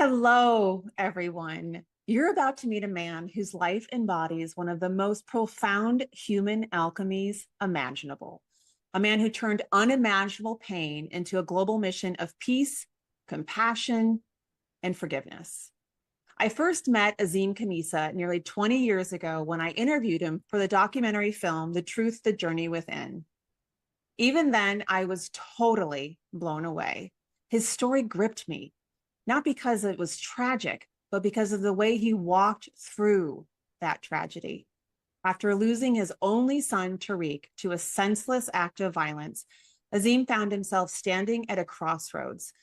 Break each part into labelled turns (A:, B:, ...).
A: Hello, everyone. You're about to meet a man whose life embodies one of the most profound human alchemies imaginable. A man who turned unimaginable pain into a global mission of peace, compassion, and forgiveness. I first met Azim Khamisa nearly 20 years ago when I interviewed him for the documentary film, The Truth, The Journey Within. Even then, I was totally blown away. His story gripped me, not because it was tragic, but because of the way he walked through that tragedy. After losing his only son, Tariq, to a senseless act of violence, Azim found himself standing at a crossroads.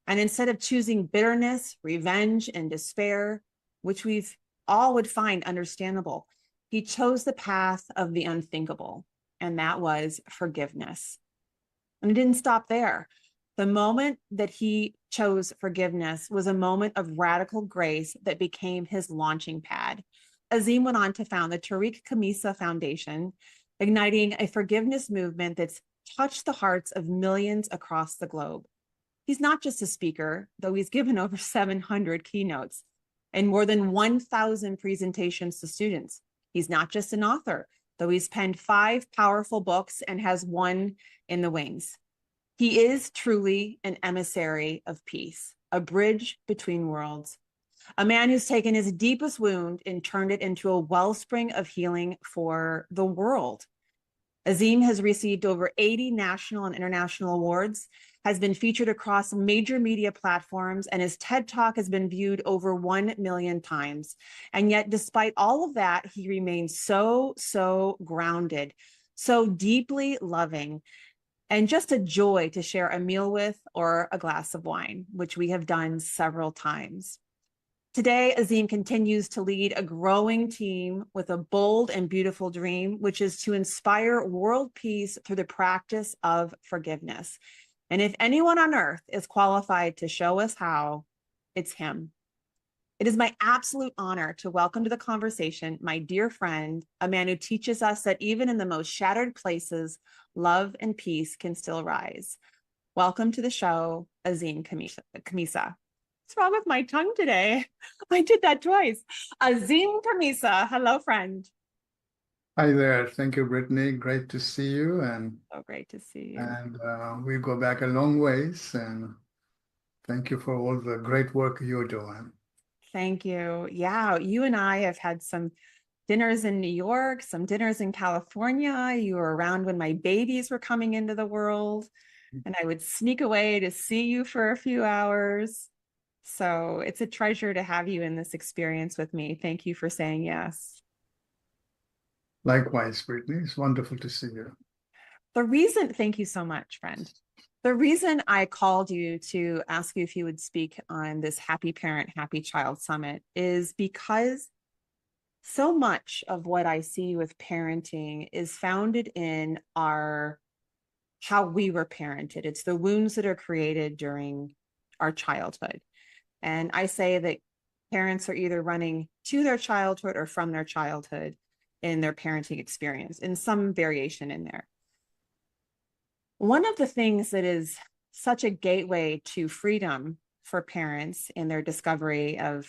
A: And instead of choosing bitterness, revenge, and despair, which we've all would find understandable, he chose the path of the unthinkable, and that was forgiveness. And it didn't stop there. The moment that he chose forgiveness was a moment of radical grace that became his launching pad. Azim went on to found the Tariq Khamisa Foundation, igniting a forgiveness movement that's touched the hearts of millions across the globe. He's not just a speaker, though he's given over 700 keynotes and more than 1,000 presentations to students. He's not just an author, though he's penned 5 powerful books and has one in the wings. He is truly an emissary of peace, a bridge between worlds, a man who's taken his deepest wound and turned it into a wellspring of healing for the world. Azim has received over 80 national and international awards, has been featured across major media platforms, and his TED Talk has been viewed over 1 million times. And yet, despite all of that, he remains so grounded, so deeply loving, and just a joy to share a meal with or a glass of wine, which we have done several times. Today, Azim continues to lead a growing team with a bold and beautiful dream, which is to inspire world peace through the practice of forgiveness. And if anyone on earth is qualified to show us how, it's him. It is my absolute honor to welcome to the conversation my dear friend, a man who teaches us that even in the most shattered places, love and peace can still rise. Welcome to the show, Azim Khamisa. What's wrong with my tongue today? I did that twice. Azim Khamisa. Hello, friend.
B: Hi there. Thank you, Brittany. Great to see you.
A: So great to see you.
B: And we go back a long ways. And thank you for all the great work you're doing.
A: Thank you. Yeah, you and I have had some dinners in New York, some dinners in California. You were around when my babies were coming into the world, and I would sneak away to see you for a few hours. So it's a treasure to have you in this experience with me. Thank you for saying yes.
B: Likewise, Brittany. It's wonderful to see you.
A: Thank you so much, friend. The reason I called you to ask you if you would speak on this Happy Parent, Happy Child Summit is because so much of what I see with parenting is founded in how we were parented. It's the wounds that are created during our childhood. And I say that parents are either running to their childhood or from their childhood in their parenting experience, in some variation in there. One of the things that is such a gateway to freedom for parents in their discovery of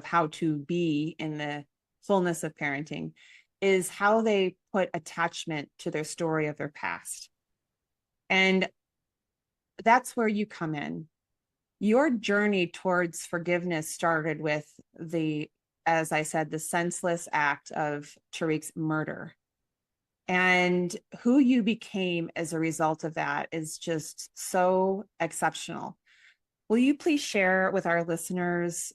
A: how to be in the fullness of parenting is how they put attachment to their story of their past. And that's where you come in. Your journey towards forgiveness started with as I said, the senseless act of Tariq's murder. And who you became as a result of that is just so exceptional. Will you please share with our listeners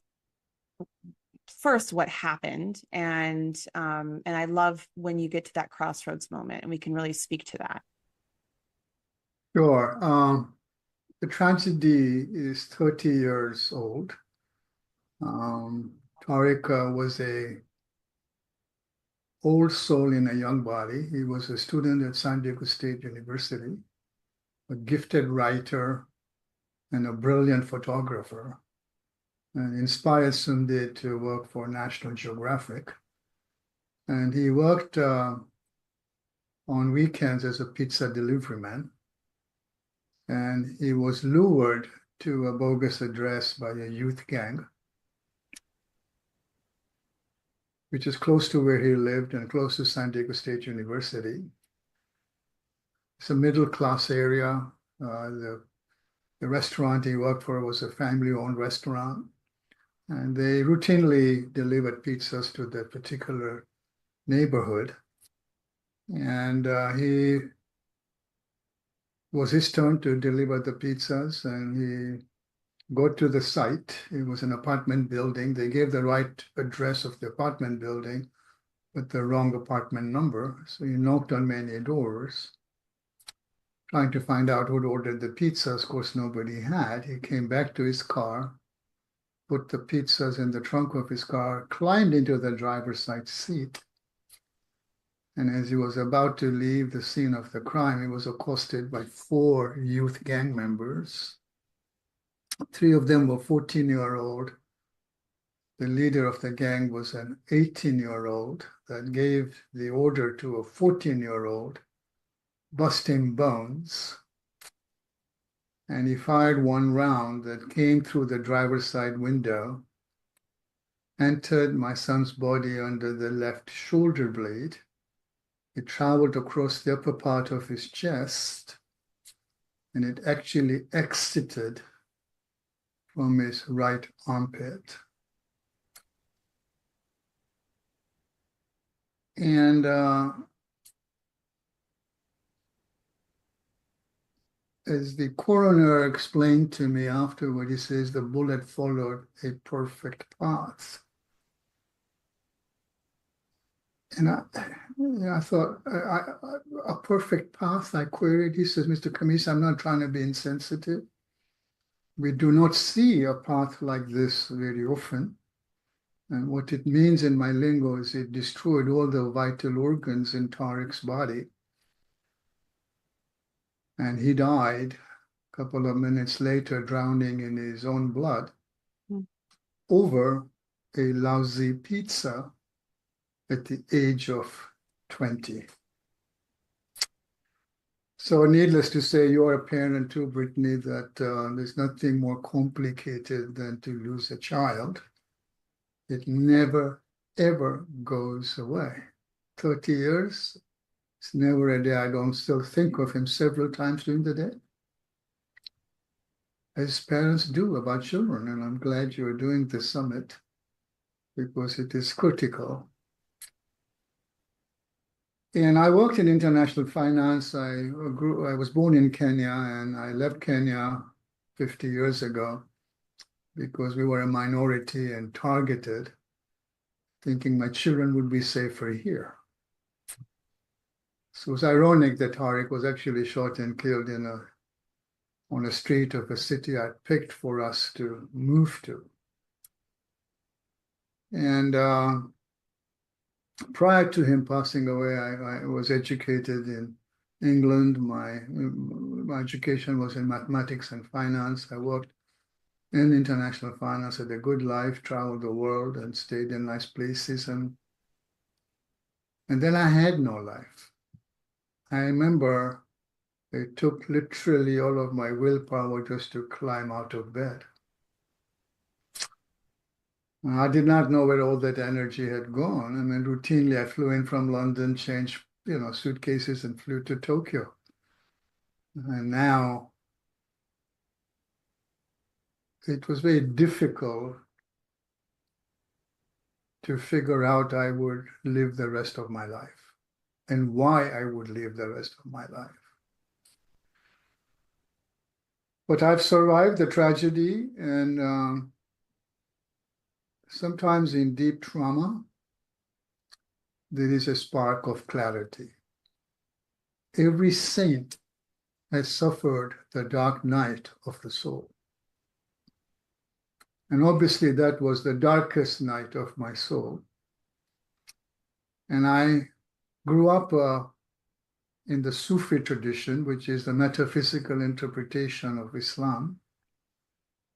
A: first what happened? And I love when you get to that crossroads moment and we can really speak to that.
B: Sure. The tragedy is 30 years old. Tariq was a old soul in a young body. He was a student at San Diego State University, a gifted writer and a brilliant photographer, and inspired someday to work for National Geographic. And he worked on weekends as a pizza delivery man. And he was lured to a bogus address by a youth gang, which is close to where he lived and close to San Diego State University. It's a middle-class area. The restaurant he worked for was a family-owned restaurant, and they routinely delivered pizzas to that particular neighborhood. And it was his turn to deliver the pizzas, and he got to the site. It was an apartment building. They gave the right address of the apartment building, but the wrong apartment number. So he knocked on many doors, trying to find out who'd ordered the pizzas. Of course, nobody had. He came back to his car, put the pizzas in the trunk of his car, climbed into the driver's side seat. And as he was about to leave the scene of the crime, he was accosted by 4 youth gang members. 3 of them were 14-year-old. The leader of the gang was an 18-year-old that gave the order to a 14-year-old, bust him bones. And he fired one round that came through the driver's side window, entered my son's body under the left shoulder blade. It traveled across the upper part of his chest, and it actually exited from his right armpit. And as the coroner explained to me afterward, he says the bullet followed a perfect path. And I thought, a perfect path, I queried. He says, Mr. Khamis, I'm not trying to be insensitive. We do not see a path like this very often. And what it means in my lingo is it destroyed all the vital organs in Tariq's body. And he died a couple of minutes later, drowning in his own blood over a lousy pizza at the age of 20. So needless to say, you're a parent too, Brittany, that there's nothing more complicated than to lose a child. It never, ever goes away. 30 years, it's never a day I don't still think of him several times during the day, as parents do about children. And I'm glad you're doing this summit because it is critical. And I worked in international finance. I was born in Kenya, and I left Kenya 50 years ago because we were a minority and targeted, thinking my children would be safer here. So it was ironic that Tariq was actually shot and killed on a street of a city I picked for us to move to. And prior to him passing away, I was educated in England. My education was in mathematics and finance. I worked in international finance, had a good life, traveled the world and stayed in nice places. And then I had no life. I remember it took literally all of my willpower just to climb out of bed. I did not know where all that energy had gone. I mean, routinely I flew in from London, changed, suitcases and flew to Tokyo. And now it was very difficult to figure out I would live the rest of my life and why I would live the rest of my life. But I've survived the tragedy, and sometimes in deep trauma, there is a spark of clarity. Every saint has suffered the dark night of the soul. And obviously that was the darkest night of my soul. And I grew up in the Sufi tradition, which is the metaphysical interpretation of Islam.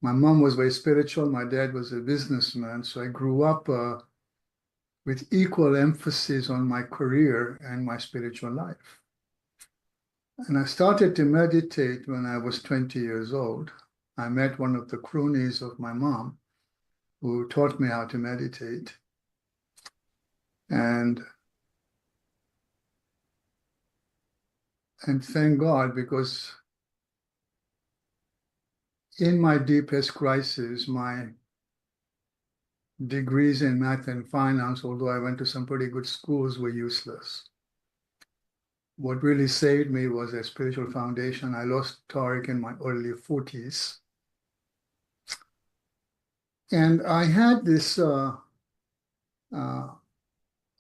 B: My mom was very spiritual. My dad was a businessman. So I grew up with equal emphasis on my career and my spiritual life. And I started to meditate when I was 20 years old. I met one of the cronies of my mom who taught me how to meditate. And thank God, because in my deepest crisis, my degrees in math and finance, although I went to some pretty good schools, were useless. What really saved me was a spiritual foundation. I lost Tariq in my early 40s. And I had this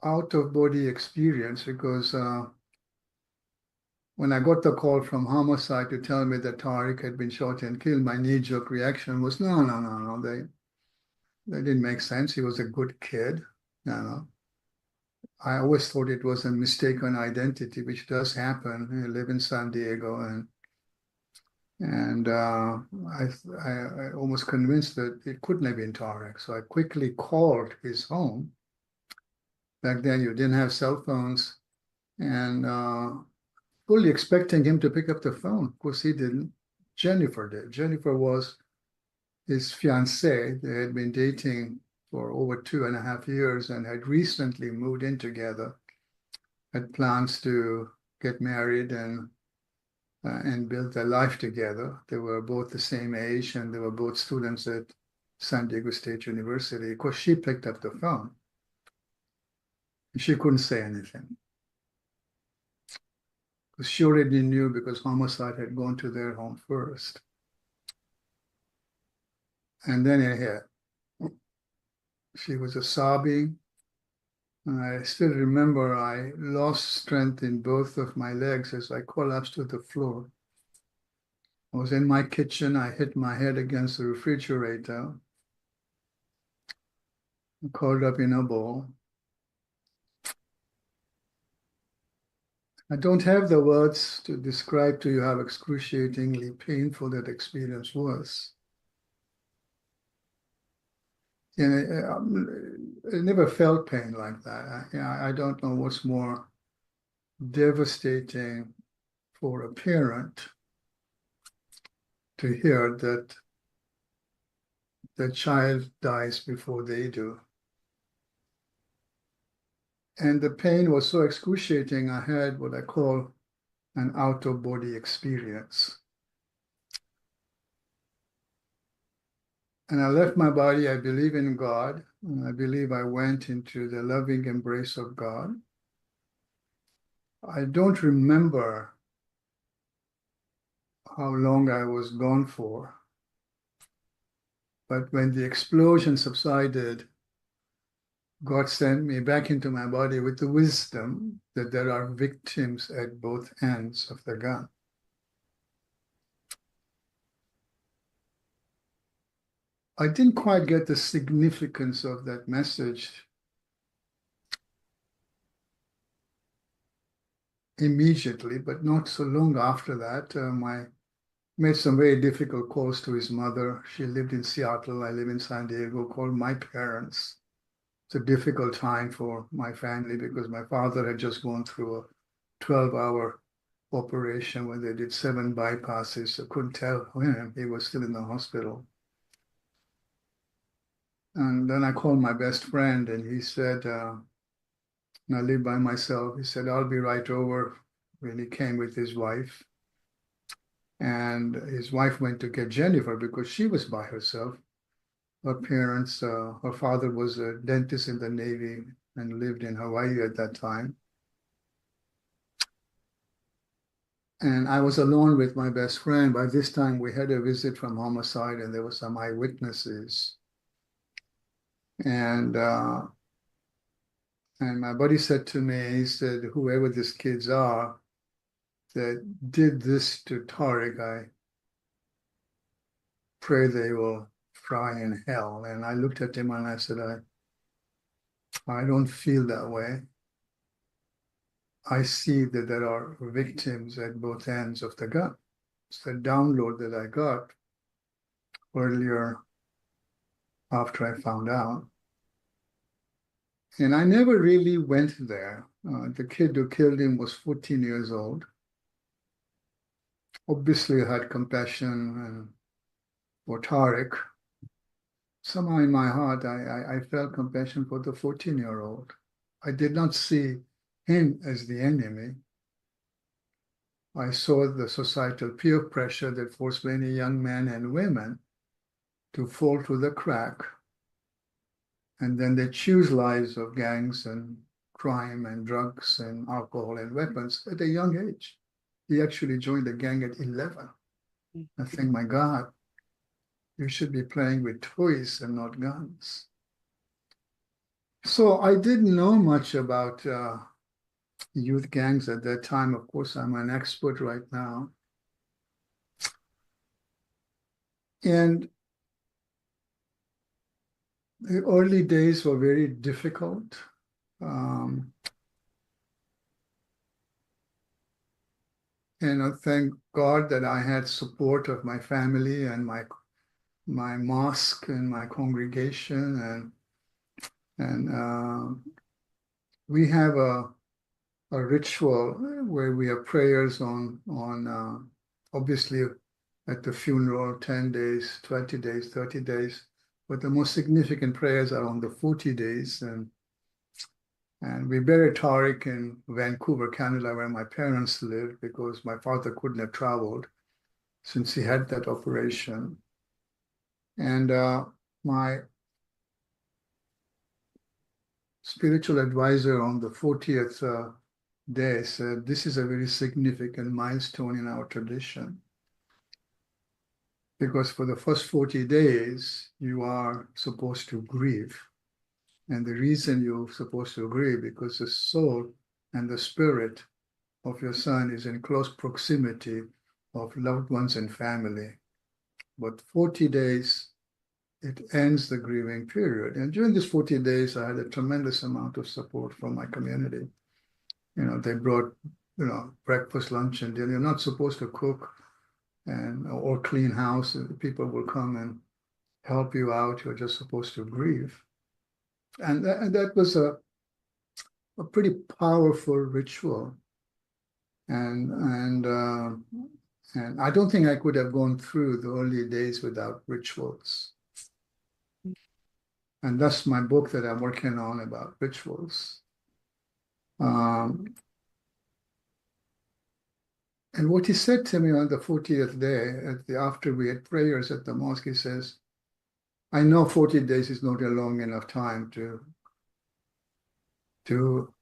B: out-of-body experience because when I got the call from homicide to tell me that Tariq had been shot and killed, my knee-jerk reaction was, no. They didn't make sense. He was a good kid. No. I always thought it was a mistaken identity, which does happen. I live in San Diego, and I almost convinced that it couldn't have been Tariq. So I quickly called his home. Back then, you didn't have cell phones, and fully expecting him to pick up the phone. Of course, he didn't. Jennifer did. Jennifer was his fiancée. They had been dating for over 2.5 years and had recently moved in together, had plans to get married and build their life together. They were both the same age and they were both students at San Diego State University. Of course, she picked up the phone. She couldn't say anything. She already knew because homicide had gone to their home first. And then it hit. She was sobbing. I still remember I lost strength in both of my legs as I collapsed to the floor. I was in my kitchen. I hit my head against the refrigerator. I curled up in a ball. I don't have the words to describe to you how excruciatingly painful that experience was. I never felt pain like that. I don't know what's more devastating for a parent to hear that the child dies before they do. And the pain was so excruciating, I had what I call an out-of-body experience. And I left my body. I believe in God. And I believe I went into the loving embrace of God. I don't remember how long I was gone for. But when the explosion subsided, God sent me back into my body with the wisdom that there are victims at both ends of the gun. I didn't quite get the significance of that message immediately, but not so long after that. I made some very difficult calls to his mother. She lived in Seattle. I live in San Diego. Called my parents. It's a difficult time for my family because my father had just gone through a 12-hour operation where they did 7 bypasses. So couldn't tell when he was still in the hospital. And then I called my best friend and he said, and I live by myself. He said, I'll be right over. When he came with his wife. And his wife went to get Jennifer because she was by herself. Her parents, her father was a dentist in the Navy and lived in Hawaii at that time. And I was alone with my best friend. By this time, we had a visit from homicide and there were some eyewitnesses. And my buddy said to me, he said, whoever these kids are that did this to Tariq, I pray they will fry in hell. And I looked at him and I said, I don't feel that way. I see that there are victims at both ends of the gun. It's the download that I got earlier after I found out. And I never really went there. The kid who killed him was 14 years old. Obviously, I had compassion for Tariq, somehow in my heart, I felt compassion for the 14-year-old. I did not see him as the enemy. I saw the societal peer pressure that forced many young men and women to fall through the crack. And then they choose lives of gangs and crime and drugs and alcohol and weapons at a young age. He actually joined the gang at 11. I think, my God, you should be playing with toys and not guns. So I didn't know much about youth gangs at that time. Of course, I'm an expert right now. And the early days were very difficult. And I thank God that I had support of my family and my mosque and my congregation, and we have a ritual where we have prayers on obviously at the funeral, 10 days, 20 days, 30 days, but the most significant prayers are on the 40 days. And we buried Tariq in Vancouver, Canada, where my parents lived, because my father couldn't have traveled since he had that operation. And my spiritual advisor on the 40th day said, this is a very significant milestone in our tradition, because for the first 40 days, you are supposed to grieve. And the reason you're supposed to grieve, because the soul and the spirit of your son is in close proximity of loved ones and family. But 40 days, it ends the grieving period. And during these 40 days, I had a tremendous amount of support from my community. They brought, breakfast, lunch, and dinner. You're not supposed to cook or clean house. People will come and help you out. You're just supposed to grieve. And that was a pretty powerful ritual. And I don't think I could have gone through the early days without rituals. And that's my book that I'm working on about rituals. And what he said to me on the 40th day, after we had prayers at the mosque, he says, I know 40 days is not a long enough time to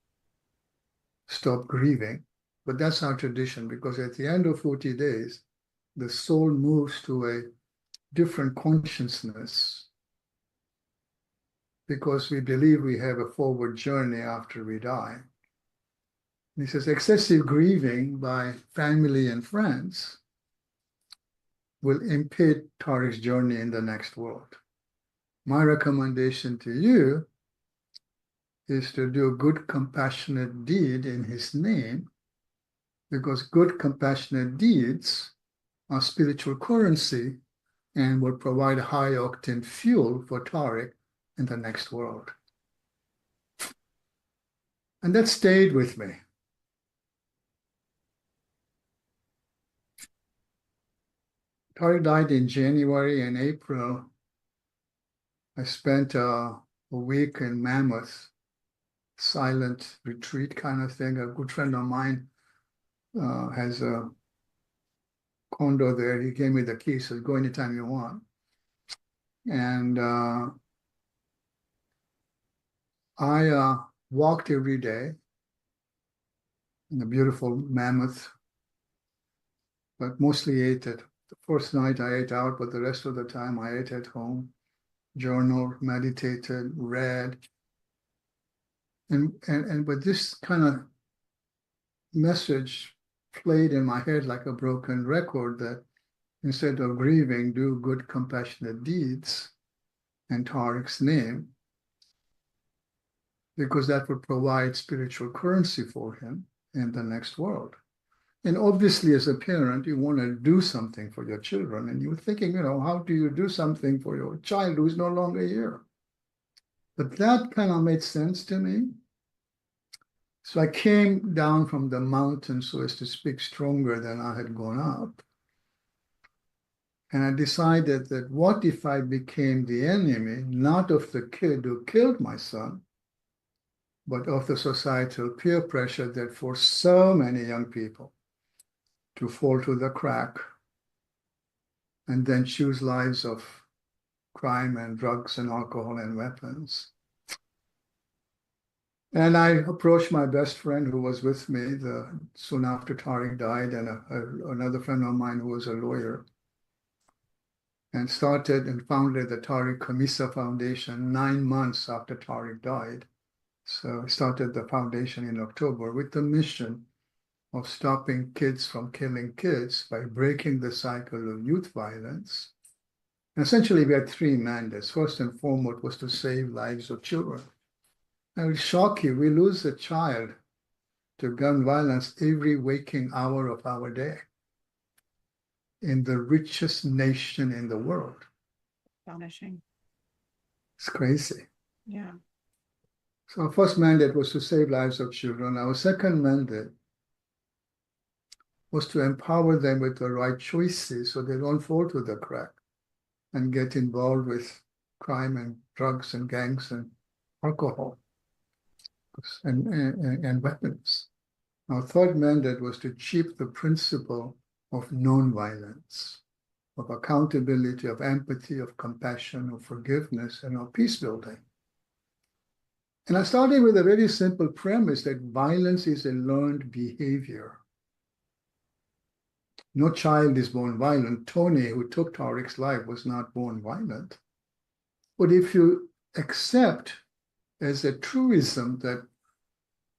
B: stop grieving, but that's our tradition, because at the end of 40 days, the soul moves to a different consciousness, because we believe we have a forward journey after we die. And he says, excessive grieving by family and friends will impede Tariq's journey in the next world. My recommendation to you is to do a good, compassionate deed in his name, because good, compassionate deeds are spiritual currency and will provide high-octane fuel for Tariq in the next world. And that stayed with me. Tariq died in January. and April, I spent a week in Mammoth, silent retreat kind of thing. A good friend of mine has a condo there. He gave me the key, said, go anytime you want. And I walked every day in the beautiful Mammoth, but mostly ate it. The first night I ate out, but the rest of the time I ate at home, journaled, meditated, read. But this kind of message played in my head like a broken record, that instead of grieving, do good, compassionate deeds in Tariq's name, because that would provide spiritual currency for him in the next world. And obviously, as a parent, you want to do something for your children. And you're thinking, how do you do something for your child who's no longer here? But that kind of made sense to me. So I came down from the mountain, so as to speak, stronger than I had gone up. And I decided that what if I became the enemy, not of the kid who killed my son, but of the societal peer pressure that forced so many young people to fall to the crack and then choose lives of crime and drugs and alcohol and weapons. And I approached my best friend who was with me soon after Tariq died, and another friend of mine who was a lawyer, and started and founded the Tariq Khamisa Foundation 9 months after Tariq died. So I started the foundation in October with the mission of stopping kids from killing kids by breaking the cycle of youth violence. And essentially, we had 3 mandates. First and foremost was to save lives of children. I will shock you, we lose a child to gun violence every waking hour of our day in the richest nation in the world.
A: Astonishing.
B: It's crazy.
A: Yeah.
B: So our first mandate was to save lives of children. Our second mandate was to empower them with the right choices so they don't fall to the crack and get involved with crime and drugs and gangs and alcohol and weapons. Our third mandate was to achieve the principle of nonviolence, of accountability, of empathy, of compassion, of forgiveness, and of peace building. And I started with a very simple premise that violence is a learned behavior. No child is born violent. Tony, who took Tariq's life, was not born violent. But if you accept as a truism that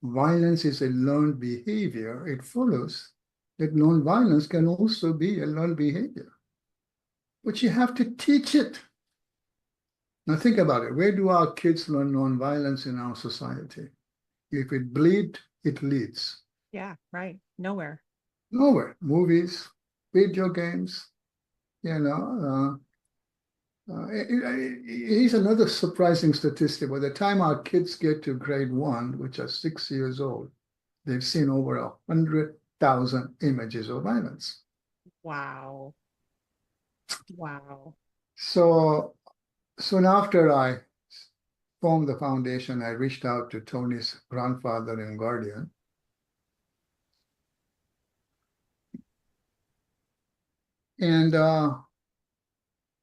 B: violence is a learned behavior, it follows that nonviolence can also be a learned behavior. But you have to teach it. Now think about it. Where do our kids learn nonviolence in our society? If it bleeds, it leads.
A: Yeah, right. Nowhere.
B: Nowhere. Movies, video games, you know. Here's another surprising statistic. By the time our kids get to grade 1, which are 6 years old, they've seen over 100,000 images of violence.
A: Wow. Wow.
B: So soon after I formed the foundation, I reached out to Tony's grandfather and guardian. And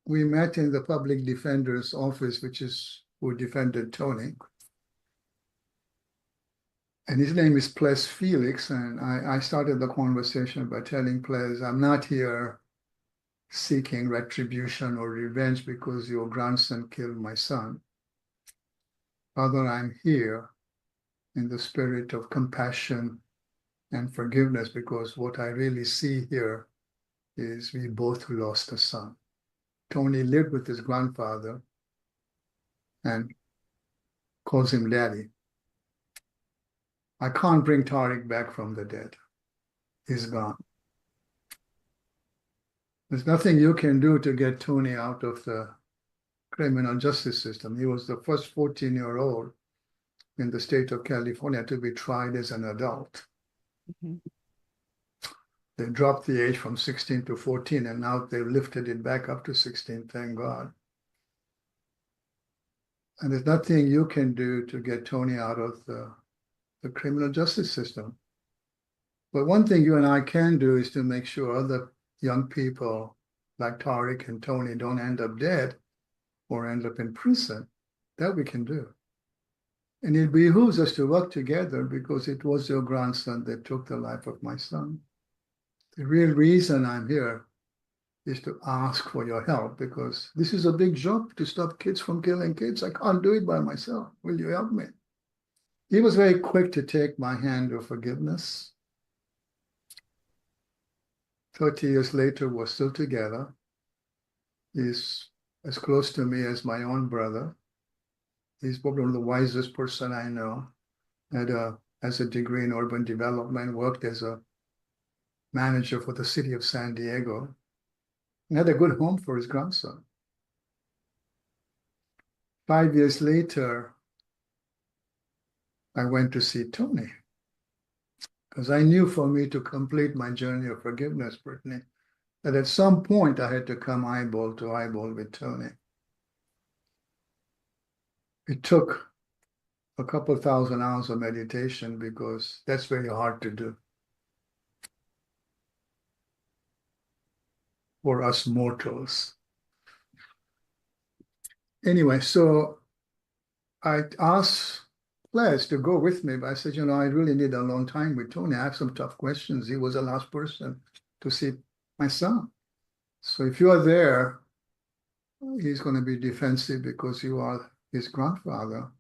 B: we met in the public defender's office, which is who defended Tony. And his name is Ples Felix. And I started the conversation by telling Ples, I'm not here seeking retribution or revenge because your grandson killed my son. Rather, I'm here in the spirit of compassion and forgiveness, because what I really see here is we both lost a son. Tony lived with his grandfather and calls him daddy. I can't bring Tariq back from the dead. He's gone. There's nothing you can do to get Tony out of the criminal justice system. He was the first 14-year-old in the state of California to be tried as an adult.
A: Mhm.
B: They dropped the age from 16 to 14, and now they've lifted it back up to 16, thank God. And there's nothing you can do to get Tony out of the criminal justice system. But one thing you and I can do is to make sure other young people like Tariq and Tony don't end up dead or end up in prison. That we can do. And it behooves us to work together, because it was your grandson that took the life of my son. The real reason I'm here is to ask for your help, because this is a big job to stop kids from killing kids. I can't do it by myself. Will you help me? He was very quick to take my hand of forgiveness. 30 years later, we're still together. He's as close to me as my own brother. He's probably one of the wisest person I know. Has a degree in urban development, worked as a manager for the city of San Diego, and had a good home for his grandson. 5 years later, I went to see Tony, because I knew for me to complete my journey of forgiveness, Brittany, that at some point I had to come eyeball to eyeball with Tony. It took a couple thousand hours of meditation because that's very hard to do for us mortals. Anyway, so I asked Les to go with me, but I said, I really need a long time with Tony. I have some tough questions. He was the last person to see my son. So if you are there, he's going to be defensive because you are his grandfather.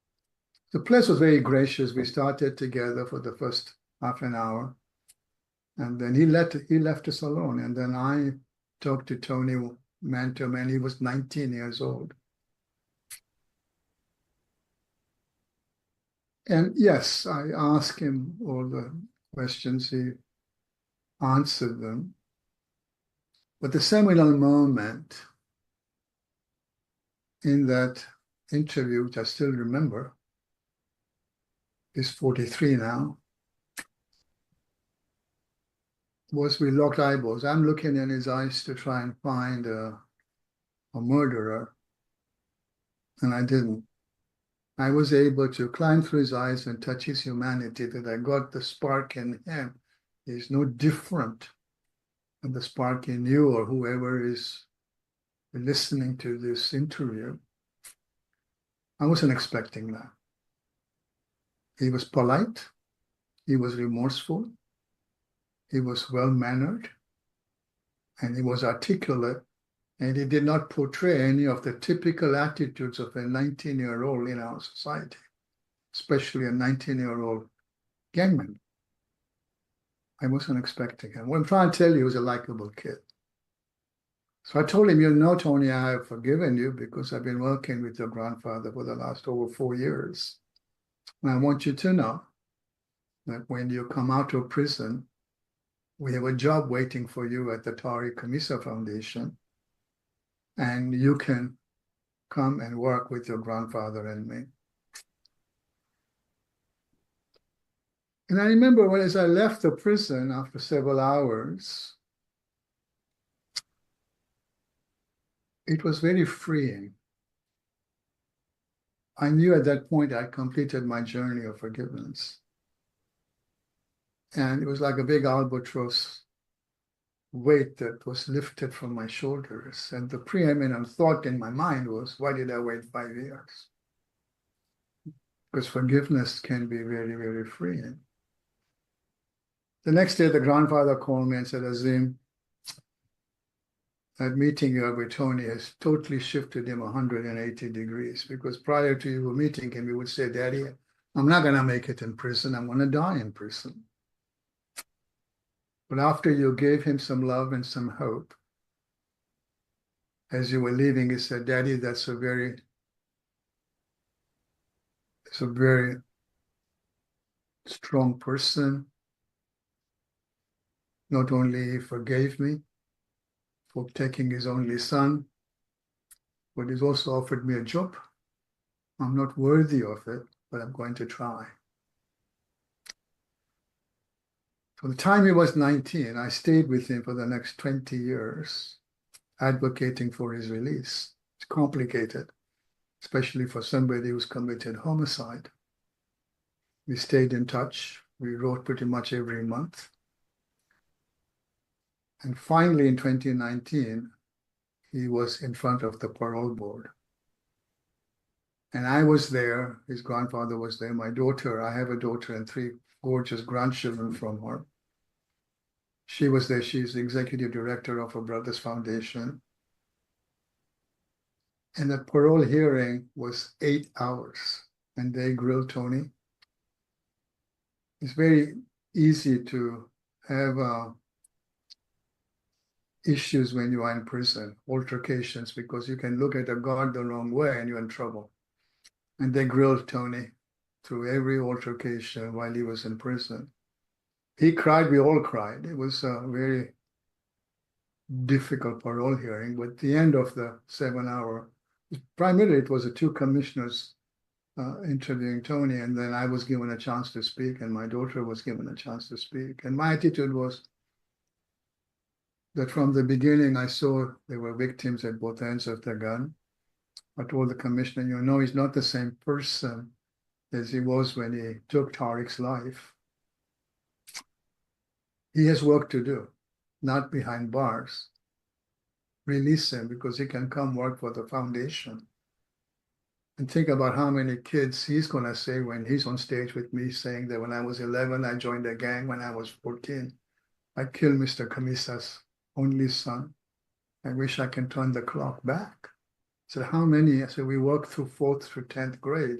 B: The place was very gracious. We started together for the first half an hour. And then he left us alone. And then I talked to Tony man to man. He was 19 years old. And yes, I asked him all the questions. He answered them. But the seminal moment in that interview, which I still remember, he's 43 now, was we locked eyeballs. I'm looking in his eyes to try and find a murderer, and I didn't. I was able to climb through his eyes and touch his humanity, that I got the spark in him. He's no different than the spark in you or whoever is listening to this interview. I wasn't expecting that. He was polite. He was remorseful. He was well-mannered. And he was articulate. And he did not portray any of the typical attitudes of a 19-year-old in our society, especially a 19-year-old gangman. I wasn't expecting him. What I'm trying to tell you, he was a likable kid. So I told him, Tony, I have forgiven you because I've been working with your grandfather for the last over 4 years. And I want you to know that when you come out of prison, we have a job waiting for you at the Tariq Khamisa Foundation. And you can come and work with your grandfather and me. And I remember as I left the prison after several hours, it was very freeing. I knew at that point I completed my journey of forgiveness. And it was like a big albatross weight that was lifted from my shoulders. And the preeminent thought in my mind was, why did I wait 5 years? Because forgiveness can be very, very freeing. The next day, the grandfather called me and said, Azim, that meeting you had with Tony has totally shifted him 180 degrees, because prior to you meeting him, he would say, Daddy, I'm not going to make it in prison. I'm going to die in prison. But after you gave him some love and some hope, as you were leaving, he said, Daddy, that's a very strong person. Not only he forgave me for taking his only son, but he's also offered me a job. I'm not worthy of it, but I'm going to try. From the time he was 19, I stayed with him for the next 20 years, advocating for his release. It's complicated, especially for somebody who's committed homicide. We stayed in touch. We wrote pretty much every month. And finally, in 2019, he was in front of the parole board. And I was there. His grandfather was there. My daughter, I have a daughter and 3 gorgeous grandchildren from her. She was there. She's the executive director of her brother's foundation. And the parole hearing was 8 hours. And they grilled Tony. It's very easy to have issues when you are in prison, altercations, because you can look at a guard the wrong way and you're in trouble. And they grilled Tony through every altercation while he was in prison. He cried, we all cried. It was a very difficult parole hearing, but at the end of the 7-hour, primarily it was the 2 commissioners interviewing Tony, and then I was given a chance to speak, and my daughter was given a chance to speak. And my attitude was, that from the beginning I saw there were victims at both ends of the gun. I told the commissioner, you know, he's not the same person as he was when he took Tariq's life. He has work to do, not behind bars. Release him because he can come work for the foundation. And think about how many kids he's going to say when he's on stage with me saying that when I was 11, I joined a gang. When I was 14, I killed Mr. Kamisa's only son. I wish I can turn the clock back. So how many? So we worked through 4th through 10th grade.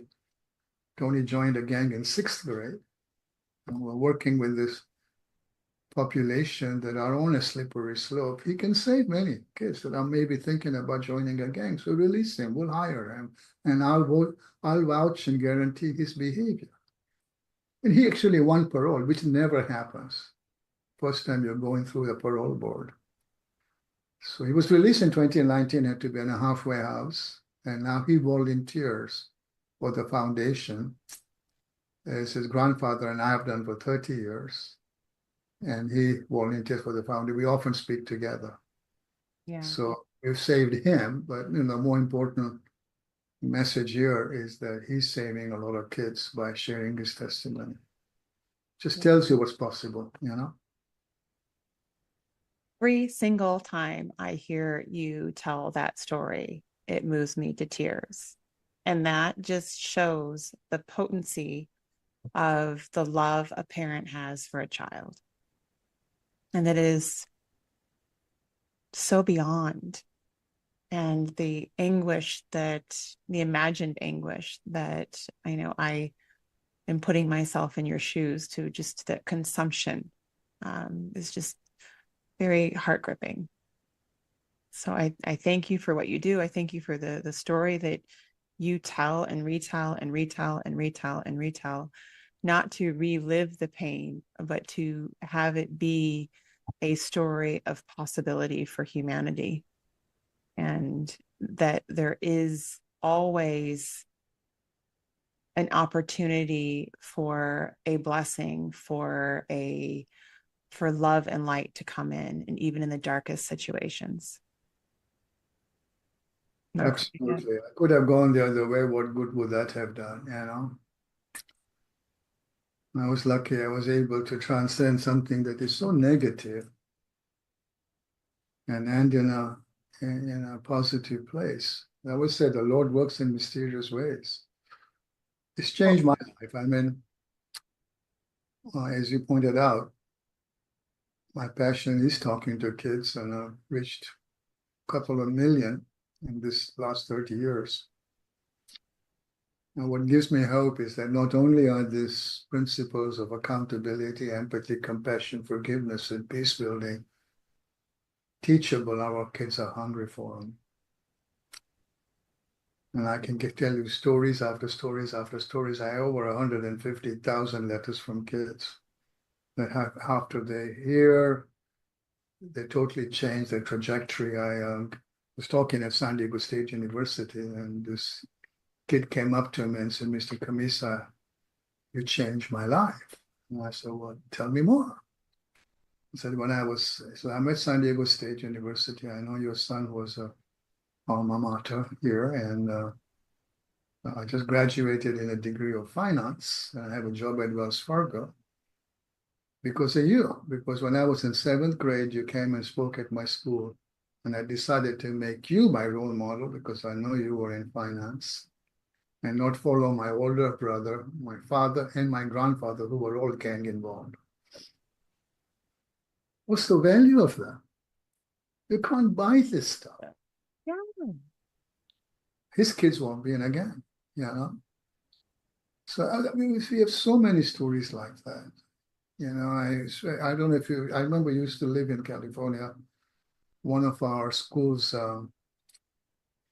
B: Tony joined a gang in 6th grade. And we're working with this population that are on a slippery slope. He can save many kids that are maybe thinking about joining a gang. So release him, we'll hire him, and I'll vouch and guarantee his behavior. And he actually won parole, which never happens. First time you're going through the parole board. So he was released in 2019, had to be in a halfway house, and now he volunteers for the foundation, as his grandfather and I have done for 30 years. And he volunteers for the foundation. We often speak together.
A: Yeah.
B: So we've saved him, but more important message here is that he's saving a lot of kids by sharing his testimony. Just tells you what's possible,
A: Every single time I hear you tell that story, it moves me to tears. And that just shows the potency of the love a parent has for a child. And that is so beyond. And the anguish the imagined anguish that I am putting myself in your shoes to, just the consumption is just very heart gripping. So I thank you for what you do. I thank you for the story that you tell and retell and retell and retell and retell, not to relive the pain, but to have it be a story of possibility for humanity. And that there is always an opportunity for a blessing, for love and light to come in, and even in the darkest situations.
B: Absolutely. I could have gone the other way. What good would that have done, I was lucky I was able to transcend something that is so negative and end in a positive place. I always say the Lord works in mysterious ways. It's changed my life. I mean, as you pointed out, my passion is talking to kids, and I've reached a couple of million in this last 30 years. And what gives me hope is that not only are these principles of accountability, empathy, compassion, forgiveness, and peace building teachable, our kids are hungry for them. And I can tell you stories after stories after stories. I have over 150,000 letters from kids that after they hear, they totally change their trajectory. I was talking at San Diego State University, and this kid came up to me and said, Mr. Kamisa, you changed my life. And I said, well, tell me more. He said, so I'm at San Diego State University. I know your son was a alma mater here, and I just graduated in a degree of finance, and I have a job at Wells Fargo because of you. Because when I was in 7th grade, you came and spoke at my school, and I decided to make you my role model because I know you were in finance, and not follow my older brother, my father, and my grandfather, who were all gang involved. What's the value of that? You can't buy this stuff.
A: Yeah.
B: His kids won't be in a gang, So we have so many stories like that. I don't know if I remember you used to live in California. One of our schools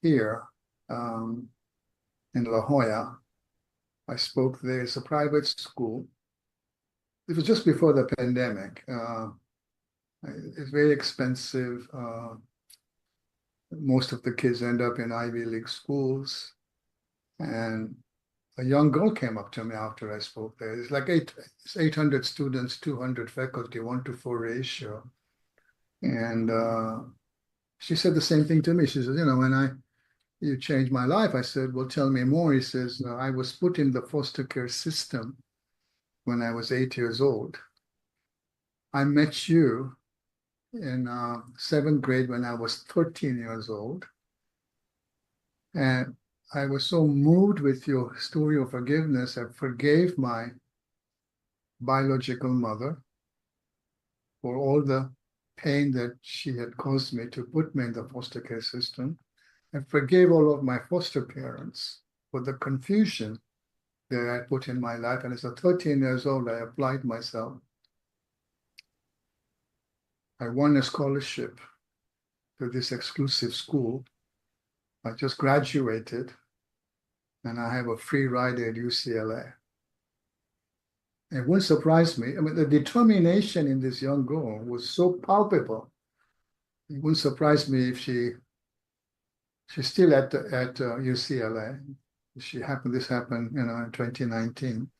B: here in La Jolla, I spoke there. It's a private school. It was just before the pandemic. It's very expensive. Most of the kids end up in Ivy League schools. And a young girl came up to me after I spoke there. It's 800 students, 200 faculty, 1-to-4 ratio. And she said the same thing to me. She says, when you changed my life. I said, well, tell me more. He says, no, I was put in the foster care system when I was 8 years old. I met you in seventh grade when I was 13 years old. And I was so moved with your story of forgiveness. I forgave my biological mother for all the pain that she had caused me to put me in the foster care system. I forgave all of my foster parents for the confusion that I put in my life. And as a 13 years old, I applied myself. I won a scholarship to this exclusive school. I just graduated and I have a free ride at UCLA. It wouldn't surprise me. I mean, the determination in this young girl was so palpable. It wouldn't surprise me if she's still at UCLA. This happened, in 2019.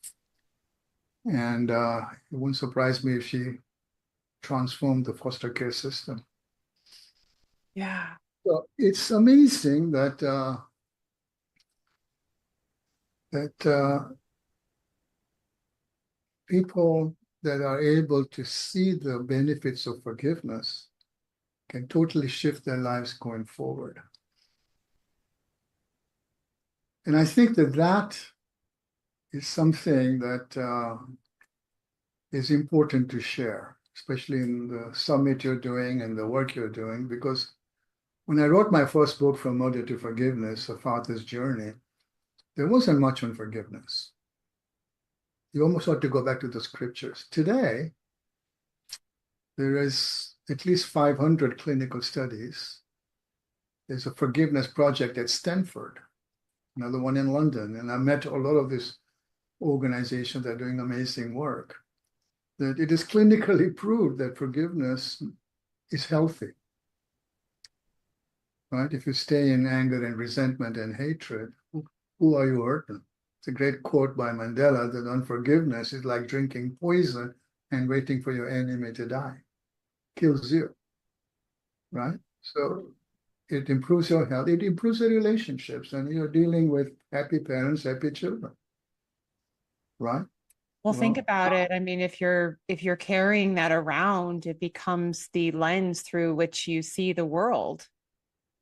B: And it wouldn't surprise me if she transformed the foster care system.
A: Yeah.
B: So it's amazing that people that are able to see the benefits of forgiveness can totally shift their lives going forward. And I think that is something that is important to share, especially in the summit you're doing and the work you're doing, because when I wrote my first book, From Murder to Forgiveness, A Father's Journey, there wasn't much on forgiveness. You almost ought to go back to the scriptures. Today, there is at least 500 clinical studies. There's a forgiveness project at Stanford, another one in London, and I met a lot of these organizations that are doing amazing work. That it is clinically proved that forgiveness is healthy. Right? If you stay in anger and resentment and hatred, who are you hurting? It's a great quote by Mandela that unforgiveness is like drinking poison and waiting for your enemy to die. Kills you, right? So it improves your health. It improves the relationships, and you're dealing with happy parents, happy children, right?
A: Well, think
B: Well,
A: about it. I mean, if you're carrying that around, it becomes the lens through which you see the world.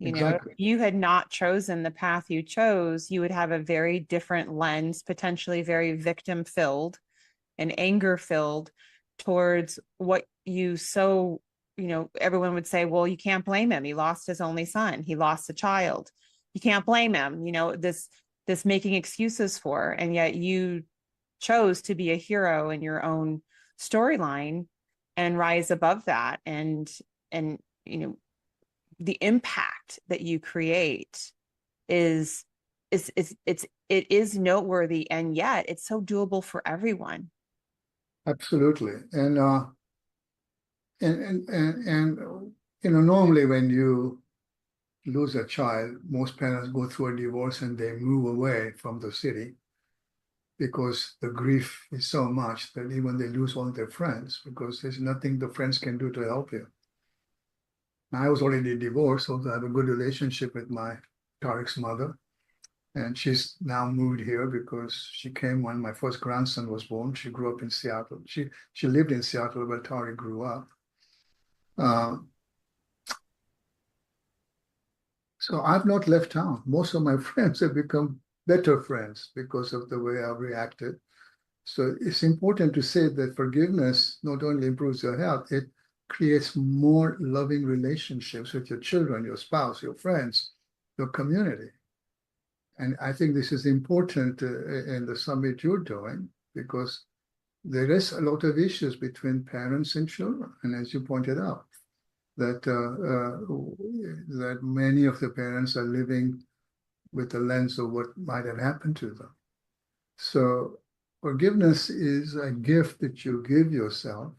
A: If
B: exactly.
A: you had not chosen the path you chose, you would have a very different lens, potentially very victim filled and anger filled towards what you so, everyone would say, well, you can't blame him. He lost his only son. He lost a child. You can't blame him, this making excuses for, and yet you chose to be a hero in your own storyline and rise above that. And the impact that you create is it is noteworthy, and yet it's so doable for everyone.
B: Absolutely. And normally when you lose a child, most parents go through a divorce and they move away from the city because the grief is so much that even they lose all their friends because there's nothing the friends can do to help you. I was already divorced, so I have a good relationship with my Tariq's mother. And she's now moved here because she came when my first grandson was born. She grew up in Seattle. She lived in Seattle where Tariq grew up. So I've not left town. Most of my friends have become better friends because of the way I've reacted. So it's important to say that forgiveness not only improves your health, it creates more loving relationships with your children, your spouse, your friends, your community. And I think this is important in the summit you're doing because there is a lot of issues between parents and children. And as you pointed out, that many of the parents are living with the lens of what might have happened to them. So forgiveness is a gift that you give yourself.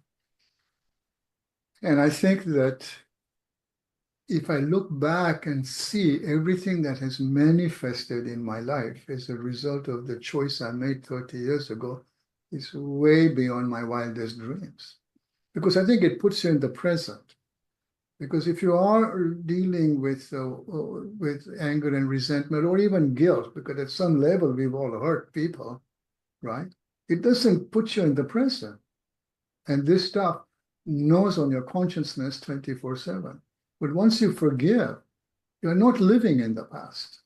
B: And I think that if I look back and see everything that has manifested in my life as a result of the choice I made 30 years ago, it's way beyond my wildest dreams. Because I think it puts you in the present. Because if you are dealing with anger and resentment or even guilt, because at some level we've all hurt people, right? It doesn't put you in the present. And this stuff gnaws on your consciousness 24/7. But once you forgive, you're not living in the past.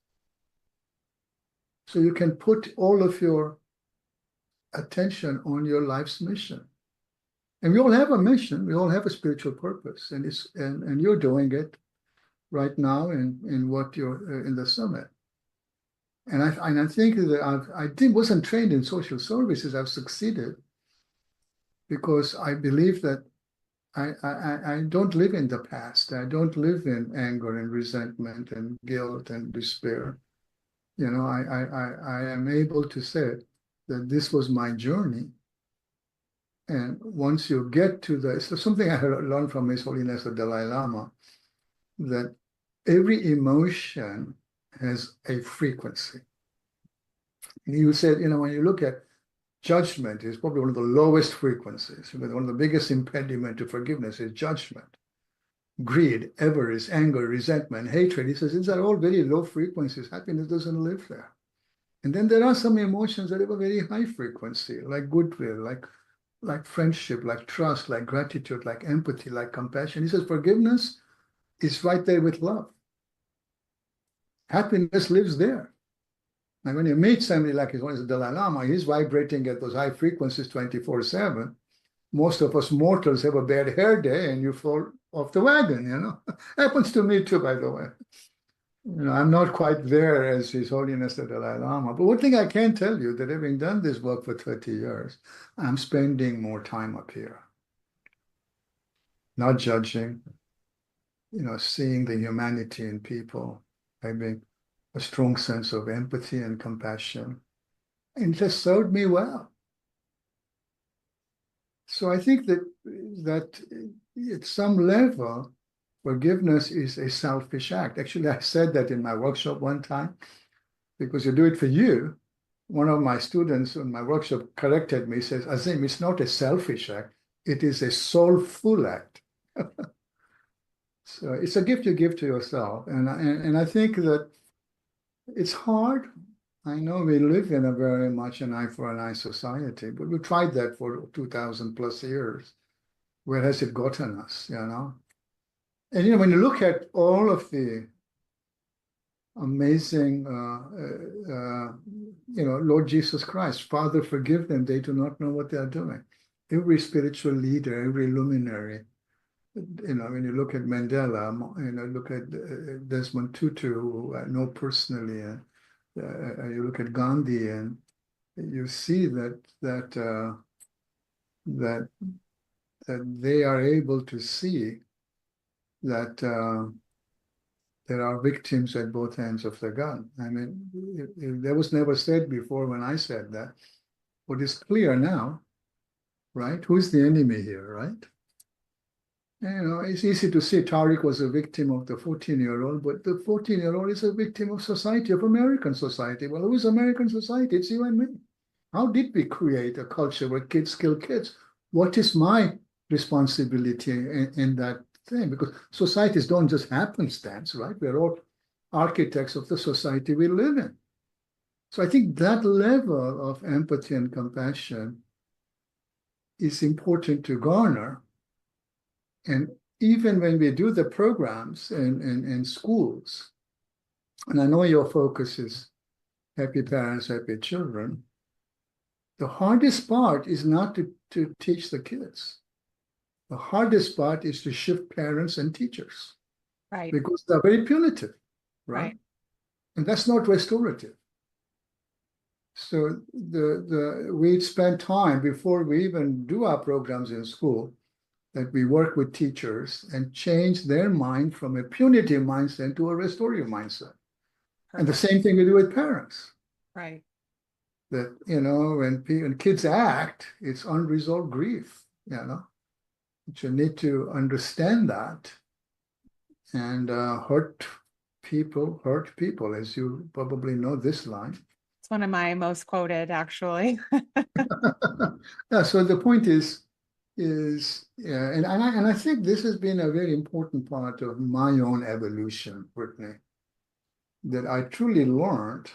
B: So you can put all of your attention on your life's mission. And we all have a mission. We all have a spiritual purpose, and you're doing it right now in what you're in the summit. And I think that wasn't trained in social services. I've succeeded because I believe that I don't live in the past. I don't live in anger and resentment and guilt and despair. You know, I am able to say that this was my journey. And once you get to so something I learned from His Holiness the Dalai Lama, that every emotion has a frequency. And you said, you know, when you look at judgment, it's probably one of the lowest frequencies. One of the biggest impediment to forgiveness is judgment. Greed, avarice, anger, resentment, hatred. He says these are all very low frequencies. Happiness doesn't live there. And then there are some emotions that have a very high frequency, like goodwill, like friendship, like trust, like gratitude, like empathy, like compassion. He says forgiveness is right there with love. Happiness lives there. And when you meet somebody like His Holiness the Dalai Lama, he's vibrating at those high frequencies 24/7. Most of us mortals have a bad hair day and you fall off the wagon, you know. Happens to me too, by the way. You know, I'm not quite there as His Holiness the Dalai Lama. But one thing I can tell you, that having done this work for 30 years, I'm spending more time up here. Not judging, you know, seeing the humanity in people, having a strong sense of empathy and compassion. And it has served me well. So I think that at some level, forgiveness is a selfish act. Actually, I said that in my workshop one time, because you do it for you. One of my students in my workshop corrected me, says, Azim, it's not a selfish act, it is a soulful act. So it's a gift you give to yourself. And I think that it's hard. I know we live in a very much an eye for an eye society, but we tried that for 2,000 plus years. Where has it gotten us, you know? And, you know, when you look at all of the amazing, you know, Lord Jesus Christ, Father, forgive them, they do not know what they are doing. Every spiritual leader, every luminary, you know, when you look at Mandela, you know, look at Desmond Tutu, who I know personally, and you look at Gandhi, and you see that they are able to see that there are victims at both ends of the gun. I mean, that was never said before when I said that. What is clear now, right? Who's the enemy here, right? You know, it's easy to say Tariq was a victim of the 14-year-old, but the 14-year-old is a victim of society, of American society. Well, who is American society? It's you and me. How did we create a culture where kids kill kids? What is my responsibility in that thing? Because societies don't just happenstance, right? We're all architects of the society we live in. So I think that level of empathy and compassion is important to garner. And even when we do the programs in schools, and I know your focus is happy parents, happy children, the hardest part is not to teach the kids. The hardest part is to shift parents and teachers.
A: Right.
B: Because they're very punitive, right? And that's not restorative. So we spend time before we even do our programs in school, that we work with teachers and change their mind from a punitive mindset to a restorative mindset. Perfect. And the same thing we do with parents.
A: Right.
B: That, you know, when kids act, it's unresolved grief, you know. But you need to understand that. And hurt people, as you probably know this line.
A: It's one of my most quoted, actually.
B: Yeah, so the point is, is, yeah, and I think this has been a very important part of my own evolution, Brittany, that I truly learned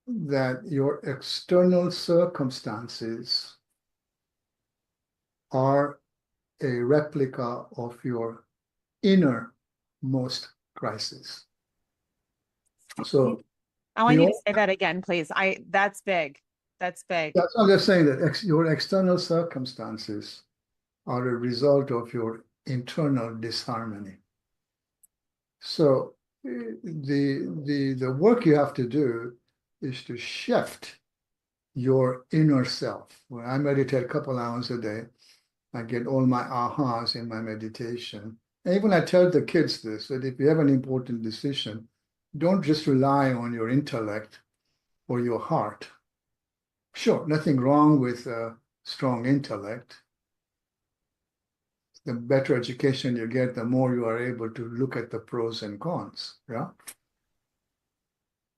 B: that your external circumstances are a replica of your innermost crisis. So
A: I want
B: we
A: you to
B: all,
A: say that again, please. That's big. That's big.
B: that's I'm just saying that your external circumstances are a result of your internal disharmony. So the work you have to do is to shift your inner self. When I meditate a couple hours a day, I get all my ahas in my meditation. And even I tell the kids this, that if you have an important decision, don't just rely on your intellect or your heart. Sure, nothing wrong with a strong intellect. The better education you get, the more you are able to look at the pros and cons. Yeah.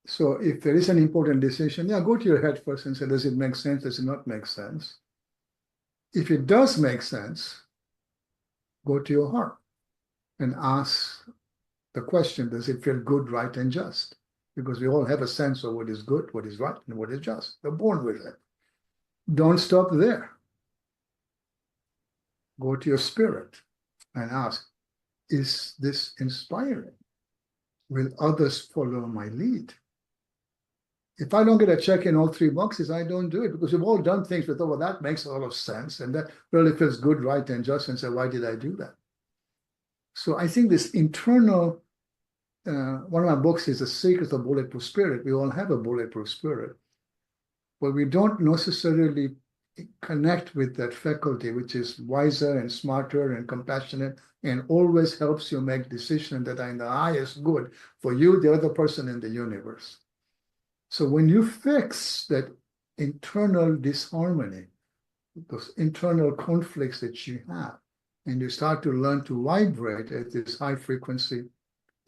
B: So if there is an important decision, yeah, go to your head first and say, does it make sense? Does it not make sense? If it does make sense, go to your heart and ask the question, does it feel good, right, and just? Because we all have a sense of what is good, what is right, and what is just. We're born with it. Don't stop there. Go to your spirit and ask, is this inspiring? Will others follow my lead? If I don't get a check in all three boxes, I don't do it, because we've all done things with, oh, well, that makes a lot of sense, and that really feels good, right, and just, and say, why did I do that? So I think this internal, one of my books is The Secret of Bulletproof Spirit. We all have a bulletproof spirit, but we don't necessarily connect with that faculty, which is wiser and smarter and compassionate and always helps you make decisions that are in the highest good for you, the other person, in the universe. So when you fix that internal disharmony, those internal conflicts that you have, and you start to learn to vibrate at these high frequency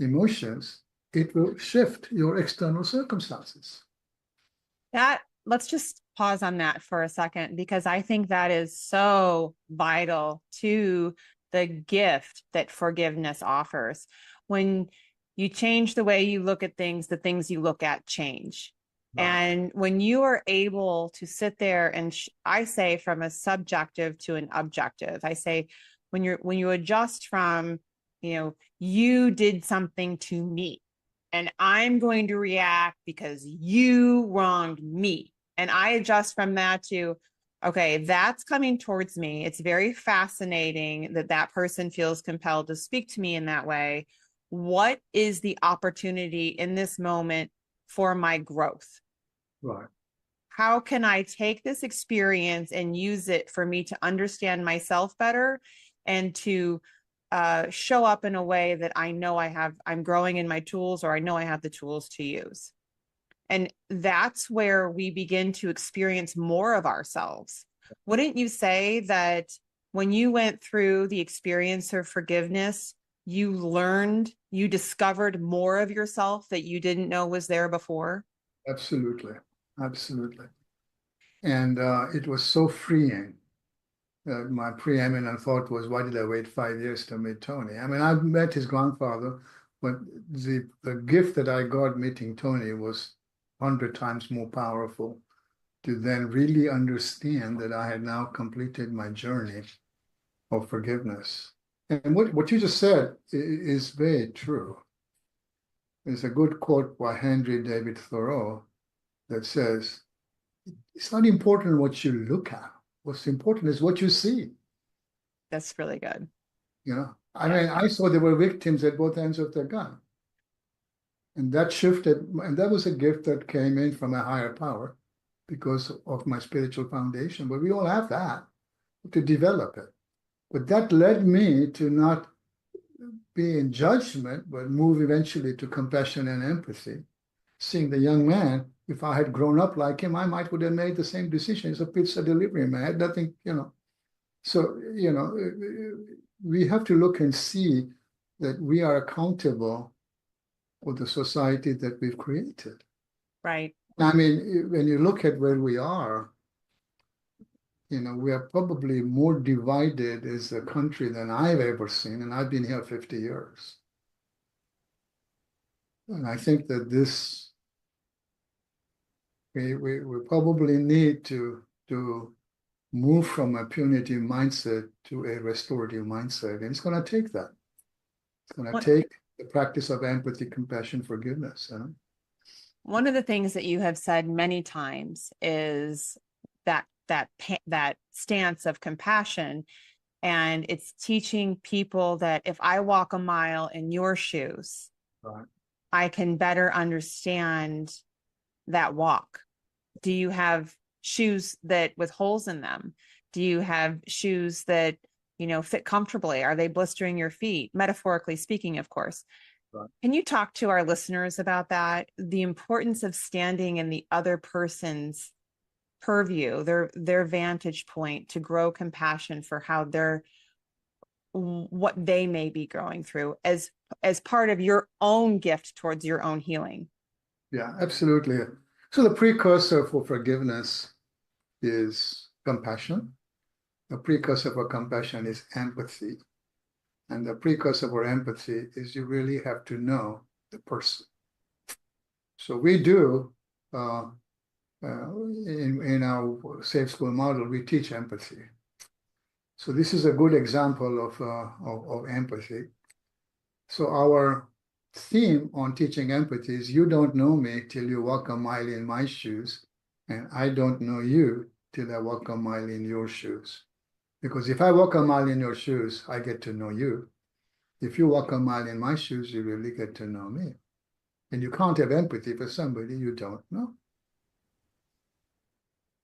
B: emotions, it will shift your external circumstances.
A: Let's just pause on that for a second, because I think that is so vital to the gift that forgiveness offers. When you change the way you look at things, the things you look at change.
B: Right.
A: And when you are able to sit there and I say from a subjective to an objective, I say when you adjust from, you did something to me and I'm going to react because you wronged me. And I adjust from that to, okay, that's coming towards me. It's very fascinating that that person feels compelled to speak to me in that way. What is the opportunity in this moment for my growth?
B: Right.
A: How can I take this experience and use it for me to understand myself better and to show up in a way that I know I'm growing in my tools, or I know I have the tools to use. And that's where we begin to experience more of ourselves. Wouldn't you say that when you went through the experience of forgiveness, you discovered more of yourself that you didn't know was there before?
B: Absolutely. Absolutely. And it was so freeing. My preeminent thought was, why did I wait 5 years to meet Tony? I mean, I met his grandfather, but the gift that I got meeting Tony was 100 times more powerful, to then really understand that I had now completed my journey of forgiveness. And what you just said is very true. There's a good quote by Henry David Thoreau that says, it's not important what you look at. What's important is what you see.
A: That's really good.
B: I mean, I saw there were victims at both ends of the gun. And that shifted, and that was a gift that came in from a higher power because of my spiritual foundation. But we all have that, to develop it. But that led me to not be in judgment, but move eventually to compassion and empathy. Seeing the young man, if I had grown up like him, I might would have made the same decision as a pizza delivery man. I had nothing, So, we have to look and see that we are accountable for the society that we've created.
A: Right.
B: I mean, when you look at where we are, we are probably more divided as a country than I've ever seen, and I've been here 50 years. And I think that we probably need to move from a punitive mindset to a restorative mindset. And it's going to take that. It's going to take the practice of empathy, compassion, forgiveness.
A: One of the things that you have said many times is that stance of compassion. And it's teaching people that if I walk a mile in your shoes,
B: Right.
A: I can better understand that walk. Do you have shoes that with holes in them? Do you have shoes that, fit comfortably? Are they blistering your feet? Metaphorically speaking, of course.
B: Right.
A: Can you talk to our listeners about that? The importance of standing in the other person's purview, their vantage point, to grow compassion for what they may be going through as part of your own gift towards your own healing.
B: Yeah, absolutely. So the precursor for forgiveness is compassion. The precursor for compassion is empathy. And the precursor for empathy is you really have to know the person. So we do, in our Safe School model, we teach empathy. So this is a good example of empathy. So our theme on teaching empathy is you don't know me till you walk a mile in my shoes, and I don't know you till I walk a mile in your shoes. Because if I walk a mile in your shoes, I get to know you. If you walk a mile in my shoes, you really get to know me. And you can't have empathy for somebody you don't know.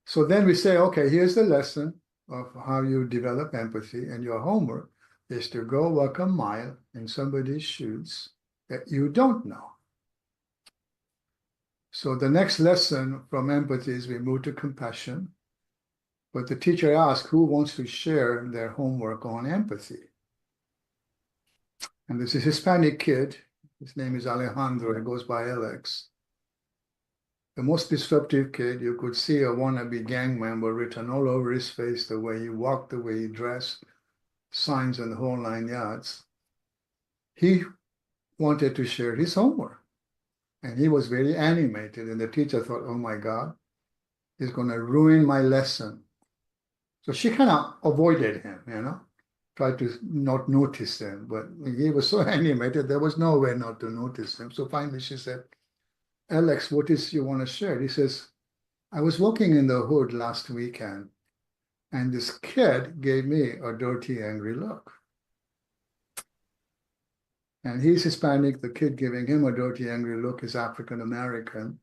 B: So then we say, okay, here's the lesson of how you develop empathy, and your homework is to go walk a mile in somebody's shoes that you don't know. So the next lesson from empathy is we move to compassion. But the teacher asks, who wants to share their homework on empathy? And there's a Hispanic kid, his name is Alejandro, he goes by Alex. The most disruptive kid. You could see a wannabe gang member written all over his face, the way he walked, the way he dressed, signs and the whole 9 yards. He wanted to share his homework. And he was very animated. And the teacher thought, oh my God, he's going to ruin my lesson. So she kind of avoided him, tried to not notice him. But he was so animated, there was no way not to notice him. So finally she said, Alex, what is you want to share? He says, I was walking in the hood last weekend, and this kid gave me a dirty, angry look. And he's Hispanic. The kid giving him a dirty, angry look is African American.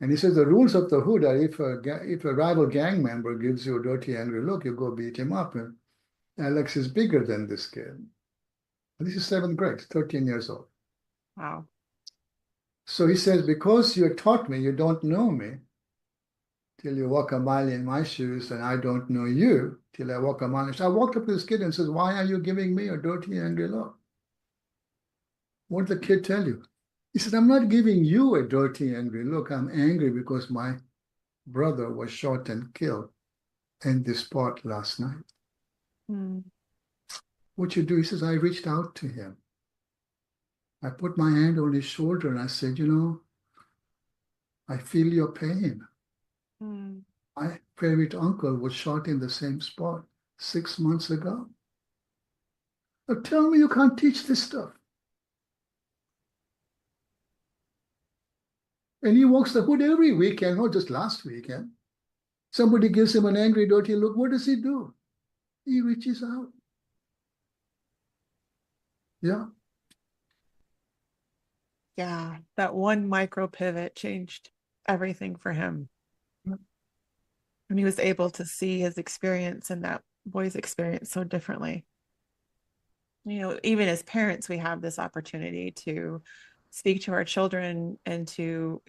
B: And he says the rules of the hood are if a rival gang member gives you a dirty, angry look, you go beat him up. And Alex is bigger than this kid. This is 7th grade, 13 years old.
A: Wow. So
B: he says, because you taught me, you don't know me till you walk a mile in my shoes, and I don't know you till I walk a mile. So I walked up to this kid and says, why are you giving me a dirty, angry look? What did the kid tell you? He said, I'm not giving you a dirty, angry look. I'm angry because my brother was shot and killed in this spot last night. What you do? He says, I reached out to him. I put my hand on his shoulder and I said, I feel your pain. My favorite uncle was shot in the same spot 6 months ago. Now tell me you can't teach this stuff. And he walks the hood every weekend, not just last weekend. Somebody gives him an angry, dirty look. What does he do? He reaches out. Yeah.
A: Yeah, that one micro pivot changed everything for him. And he was able to see his experience and that boy's experience so differently. Even as parents, we have this opportunity to speak to our children and to,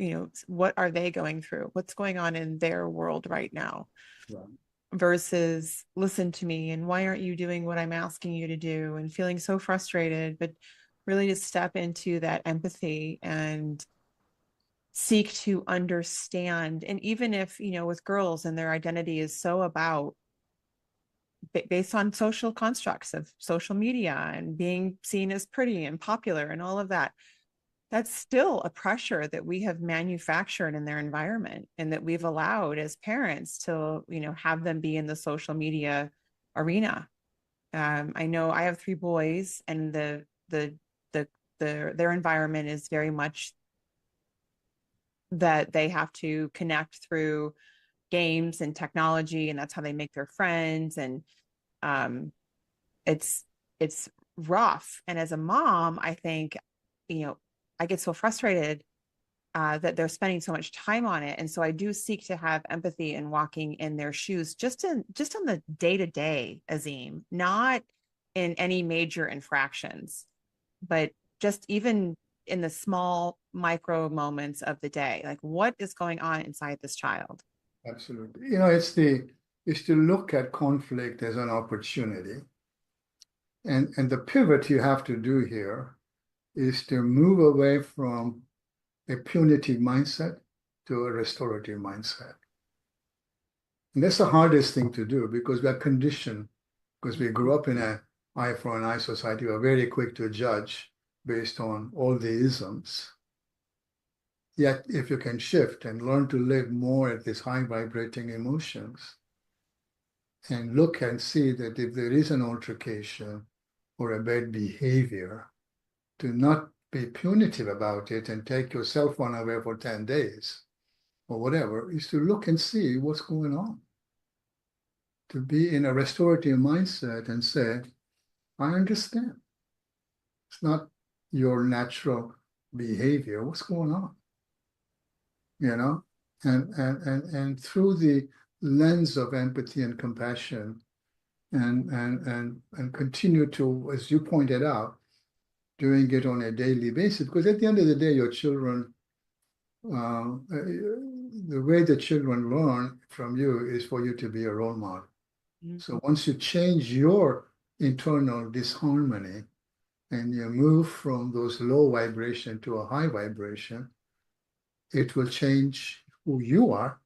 A: what are they going through? What's going on in their world right now?
B: Right.
A: Versus listen to me and why aren't you doing what I'm asking you to do, and feeling so frustrated, but really to step into that empathy and seek to understand. And even if, with girls and their identity is so about based on social constructs of social media and being seen as pretty and popular and all of that, that's still a pressure that we have manufactured in their environment and that we've allowed as parents to, have them be in the social media arena. I know I have three boys, and their environment is very much that they have to connect through games and technology, and that's how they make their friends. And um, it's it's rough. And as a mom, I think, I get so frustrated that they're spending so much time on it. And so I do seek to have empathy and walking in their shoes, just on the day to day, Azim, not in any major infractions, but just even in the small micro moments of the day. Like, what is going on inside this child?
B: Absolutely. It's to look at conflict as an opportunity. And the pivot you have to do here is to move away from a punitive mindset to a restorative mindset. And that's the hardest thing to do because we are conditioned, because we grew up in an eye for an eye society. We are very quick to judge based on all the isms. Yet, if you can shift and learn to live more at these high vibrating emotions and look and see that if there is an altercation or a bad behavior, to not be punitive about it and take your cell phone away for 10 days or whatever, is to look and see what's going on. To be in a restorative mindset and say, I understand. It's not your natural behavior. What's going on? And through the lens of empathy and compassion and continue to, as you pointed out, doing it on a daily basis, because at the end of the day, your children, the way the children learn from you is for you to be a role model. Mm-hmm. So once you change your internal disharmony and you move from those low vibration to a high vibration, it will change who you are,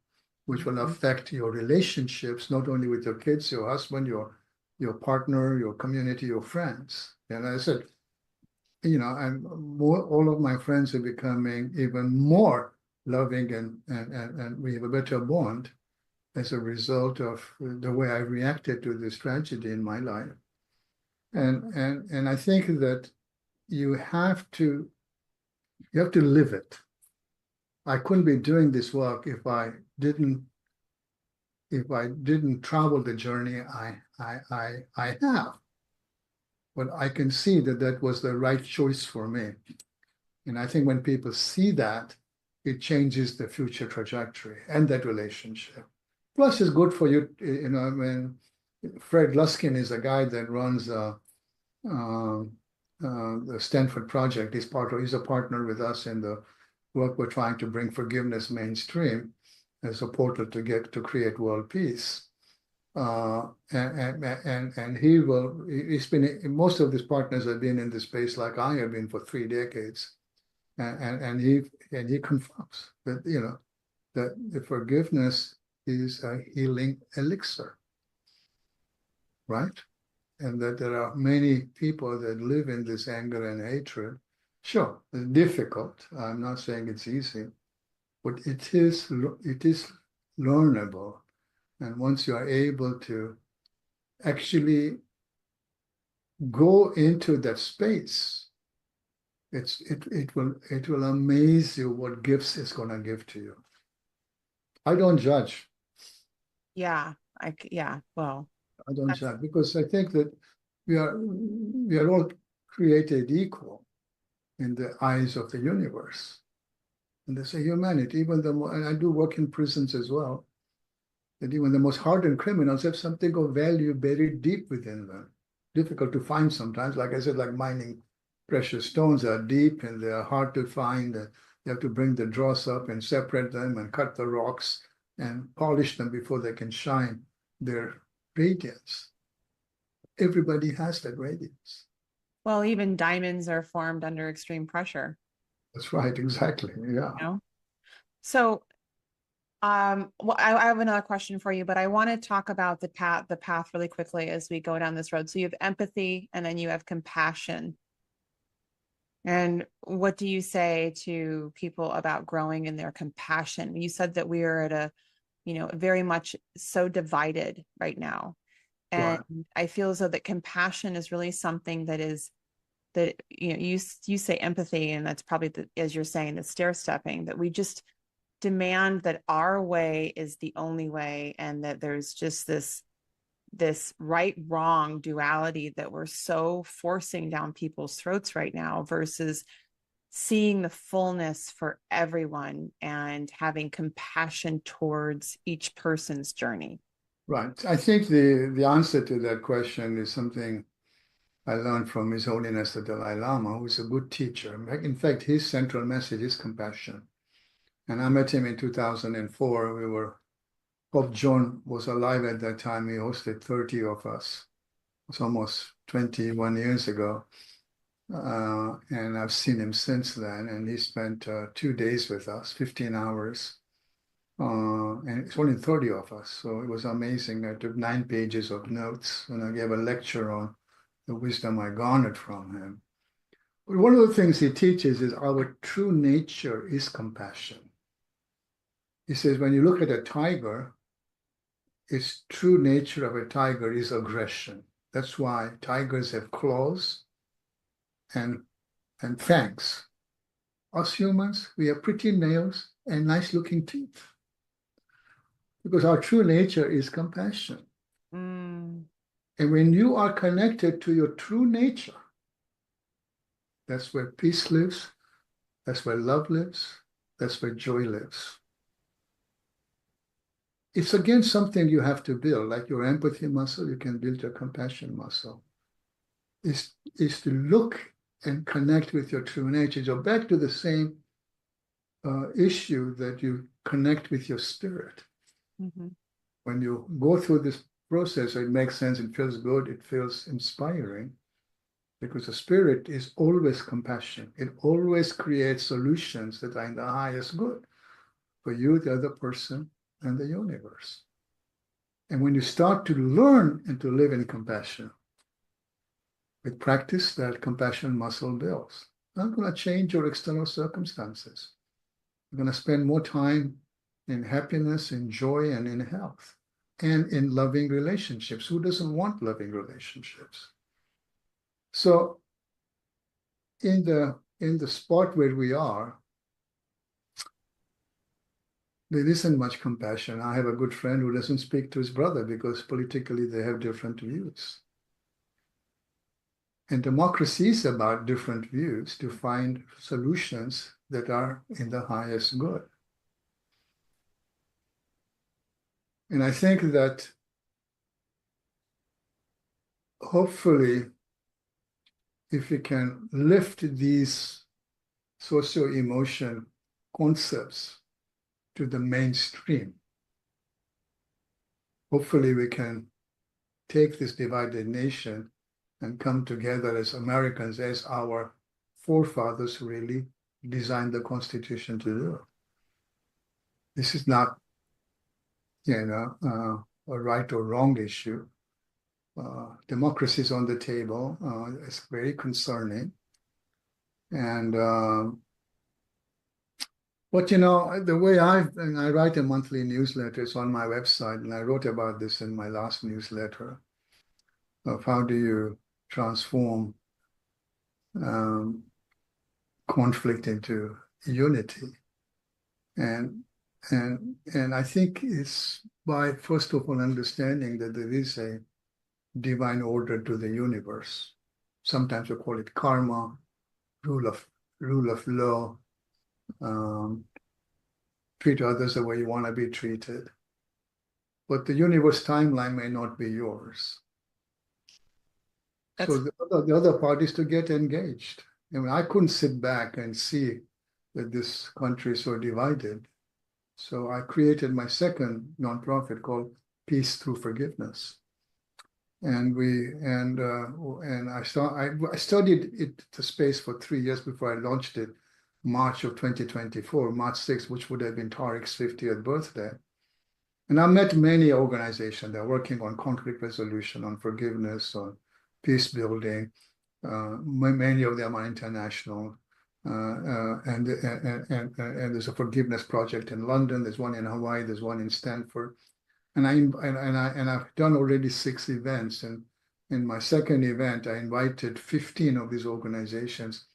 B: which will affect your relationships, not only with your kids, your husband, your partner, your community, your friends. And I said, and all of my friends are becoming even more loving and we have a better bond as a result of the way I reacted to this tragedy in my life. And I think that you have to live it. I couldn't be doing this work if I didn't travel the journey I have. But I can see that was the right choice for me. And I think when people see that, it changes the future trajectory and that relationship. Plus, it's good for you, I mean, Fred Luskin is a guy that runs the Stanford Project. He's a partner with us in the work we're trying to bring forgiveness mainstream as a portal to create world peace. And he's been, most of his partners have been in this space like I have been for 3 decades. And he confirms that, that the forgiveness is a healing elixir, right? And that there are many people that live in this anger and hatred. Sure, it's difficult. I'm not saying it's easy, but it is learnable. And once you are able to actually go into that space, it will amaze you what gifts it's going to give to you. I don't judge.
A: Yeah, well,
B: I don't judge because I think that we are all created equal in the eyes of the universe. And they say humanity, and I do work in prisons as well, that even the most hardened criminals have something of value buried deep within them. Difficult to find sometimes. Like I said, like mining precious stones are deep and they are hard to find. You have to bring the dross up and separate them and cut the rocks and polish them before they can shine their radiance. Everybody has that radiance.
A: Well, even diamonds are formed under extreme pressure.
B: That's right, exactly. Yeah.
A: So, well, I have another question for you, but I want to talk about the path really quickly as we go down this road. So you have empathy and then you have compassion. And what do you say to people about growing in their compassion? You said that we are at a, very much so divided right now. And
B: Right.
A: I feel as though that compassion is really something that is that, you say empathy, and that's probably as you're saying, the stair stepping, that we just demand that our way is the only way, and that there's just this right wrong duality that we're so forcing down people's throats right now, versus seeing the fullness for everyone and having compassion towards each person's journey.
B: Right. I think the answer to that question is something I learned from His Holiness the Dalai Lama, who's a good teacher. In fact, his central message is compassion. And I met him in 2004. Pope John was alive at that time. He hosted 30 of us. It's almost 21 years ago. And I've seen him since then. And he spent 2 days with us, 15 hours. And it's only 30 of us. So it was amazing. I took 9 pages of notes and I gave a lecture on the wisdom I garnered from him. But one of the things he teaches is our true nature is compassion. He says, when you look at a tiger, its true nature of a tiger is aggression. That's why tigers have claws and fangs. Us humans, we have pretty nails and nice looking teeth because our true nature is compassion.
A: Mm.
B: And when you are connected to your true nature, that's where peace lives, that's where love lives, that's where joy lives. It's again something you have to build, like your empathy muscle, you can build your compassion muscle. Is to look and connect with your true nature. So back to the same issue that you connect with your spirit.
A: Mm-hmm.
B: When you go through this process, it makes sense, it feels good, it feels inspiring, because the spirit is always compassion. It always creates solutions that are in the highest good for you, the other person, and the universe. And when you start to learn and to live in compassion, with practice, that compassion muscle builds. Not going to change your external circumstances. You're going to spend more time in happiness, in joy, and in health, and in loving relationships. Who doesn't want loving relationships? So in the spot where we are, there isn't much compassion. I have a good friend who doesn't speak to his brother because politically they have different views. And democracy is about different views to find solutions that are in the highest good. And I think that hopefully, if we can lift these socio-emotion concepts to the mainstream, hopefully we can take this divided nation and come together as Americans, as our forefathers really designed the Constitution to do. This is not, a right or wrong issue. Democracy is on the table. It's very concerning. And but the way I write a monthly newsletter, it's on my website, and I wrote about this in my last newsletter of how do you transform conflict into unity. And I think it's by first of all understanding that there is a divine order to the universe. Sometimes we call it karma, rule of law. Treat others the way you want to be treated. But the universe timeline may not be yours. So the other part is to get engaged. I mean, I couldn't sit back and see that this country is so divided. So I created my second nonprofit called Peace Through Forgiveness. And I studied the space for 3 years before I launched it. March of 2024, March 6th, which would have been Tariq's 50th birthday. And I met many organizations that are working on conflict resolution, on forgiveness, on peace building. Many of them are international. And there's a forgiveness project in London. There's one in Hawaii. There's one in Stanford. And I've done already 6 events. And in my second event, I invited 15 of these organizations,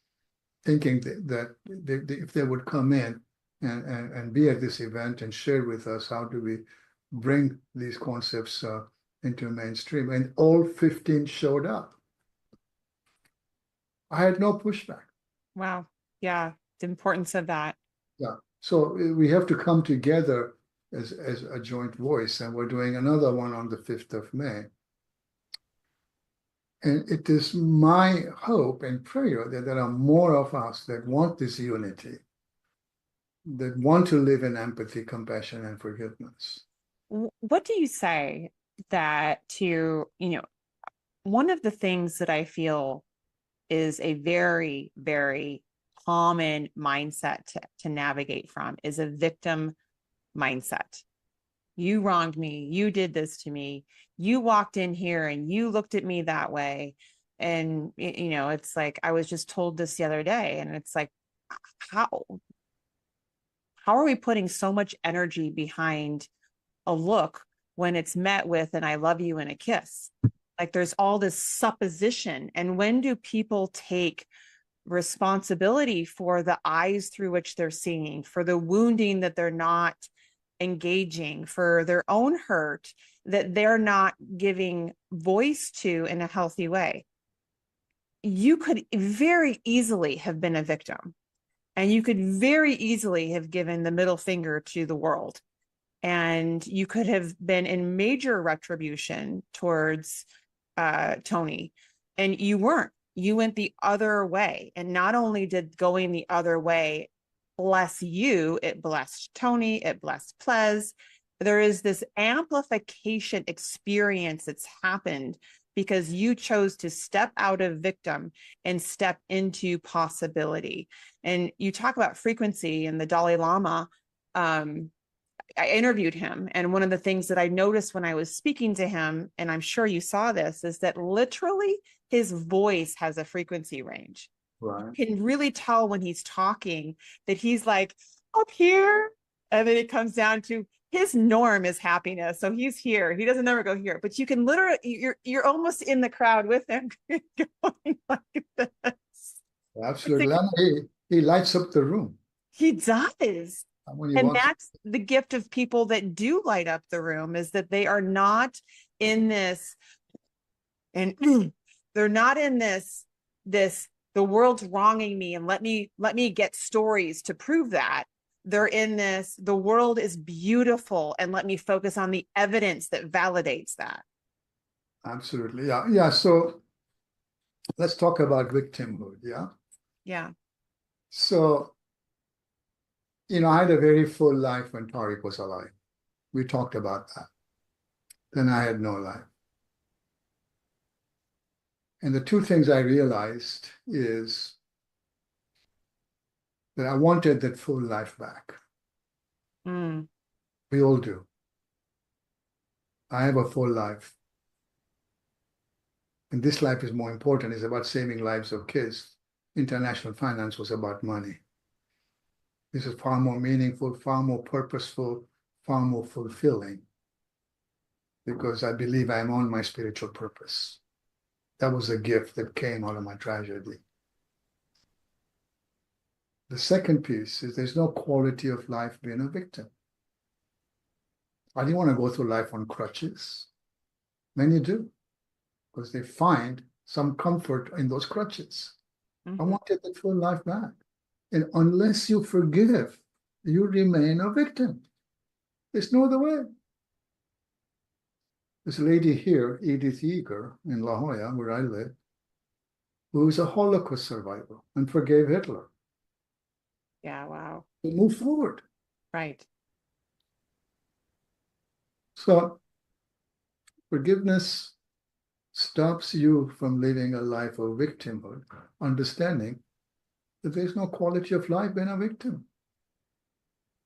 B: thinking that if they would come in and be at this event and share with us how do we bring these concepts into mainstream. And all 15 showed up. I had no pushback.
A: Wow. Yeah. The importance of that.
B: Yeah. So we have to come together as a joint voice. And we're doing another one on the 5th of May. And it is my hope and prayer that there are more of us that want this unity, that want to live in empathy, compassion, and forgiveness.
A: What do you say that to, one of the things that I feel is a very, very common mindset to navigate from is a victim mindset. You wronged me. You did this to me. You walked in here and you looked at me that way. And, it's like, I was just told this the other day. And it's like, how are we putting so much energy behind a look when it's met with an I love you and a kiss? Like there's all this supposition. And when do people take responsibility for the eyes through which they're seeing, for the wounding that they're not engaging, for their own hurt that they're not giving voice to in a healthy way? You could very easily have been a victim, and you could very easily have given the middle finger to the world. And you could have been in major retribution towards Tony, and you weren't. You went the other way. And not only did going the other way bless you, it blessed Tony, it blessed Plez. There is this amplification experience that's happened because you chose to step out of victim and step into possibility. And you talk about frequency, and the Dalai Lama, I interviewed him, and one of the things that I noticed when I was speaking to him, and I'm sure you saw this, is that literally his voice has a frequency range.
B: Right.
A: You can really tell when he's talking that he's like up here, and then it comes down to his norm is happiness. So he's here. He doesn't ever go here, but you can literally, you're almost in the crowd with him going like this.
B: Absolutely. He lights up the room.
A: He does. And that's the gift of people that do light up the room, is that they are not in this, and they're not in this, the world's wronging me and let me get stories to prove that. They're in this, the world is beautiful and let me focus on the evidence that validates that.
B: Absolutely. Yeah. Yeah. So let's talk about victimhood. Yeah.
A: Yeah.
B: So, I had a very full life when Tariq was alive. We talked about that. Then I had no life. And the two things I realized is that I wanted that full life back.
A: Mm.
B: We all do. I have a full life. And this life is more important. It's about saving lives of kids. International finance was about money. This is far more meaningful, far more purposeful, far more fulfilling, because I believe I'm on my spiritual purpose. That was a gift that came out of my tragedy. The second piece is there's no quality of life being a victim. I didn't want to go through life on crutches. Many do, because they find some comfort in those crutches. I wanted that full life back. And unless you forgive, you remain a victim. There's no other way. This lady here, Edith Eger, in La Jolla, where I live, who was a Holocaust survivor and forgave Hitler.
A: Yeah, wow.
B: To move forward.
A: Right.
B: So forgiveness stops you from living a life of victimhood, understanding that there's no quality of life being a victim.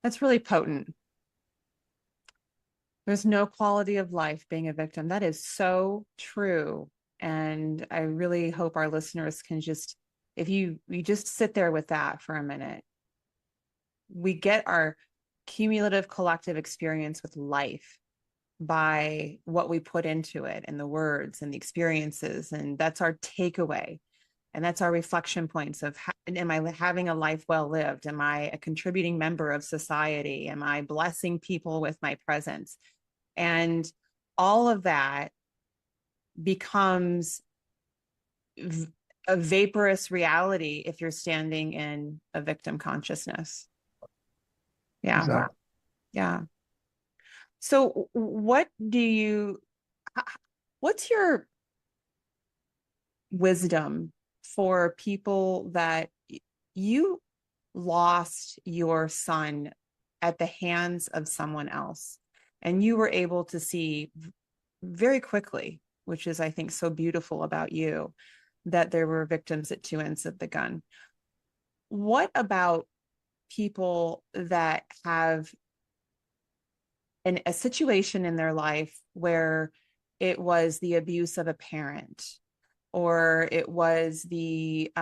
A: That's really potent. There's no quality of life being a victim. That is so true. And I really hope our listeners can just, if you just sit there with that for a minute, we get our cumulative collective experience with life by what we put into it and the words and the experiences. And that's our takeaway. And that's our reflection points of, am I having a life well lived? Am I a contributing member of society? Am I blessing people with my presence? And all of that becomes a vaporous reality if you're standing in a victim consciousness. Yeah.
B: Exactly.
A: Yeah. So what's your wisdom for people that you lost your son at the hands of someone else and you were able to see very quickly, which is, I think, so beautiful about you, that there were victims at two ends of the gun? What about people that have a situation in their life where it was the abuse of a parent, or it was the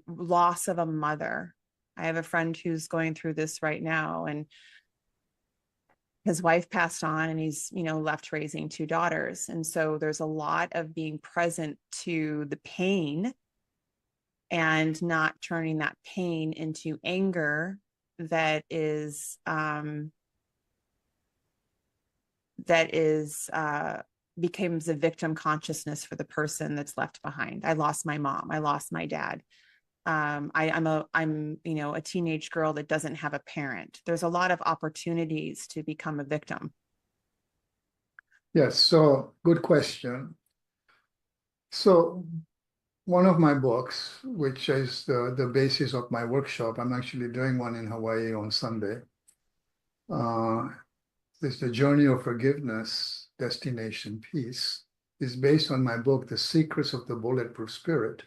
A: loss of a mother? I have a friend who's going through this right now, and his wife passed on, and he's, left raising two daughters. And so there's a lot of being present to the pain and not turning that pain into anger that is becomes a victim consciousness for the person that's left behind. I lost my mom. I lost my dad. I'm a teenage girl that doesn't have a parent. There's a lot of opportunities to become a victim.
B: Yes, so good question. So one of my books, which is the basis of my workshop, I'm actually doing one in Hawaii on Sunday. Is The Journey of Forgiveness, Destination Peace, is based on my book, The Secrets of the Bulletproof Spirit.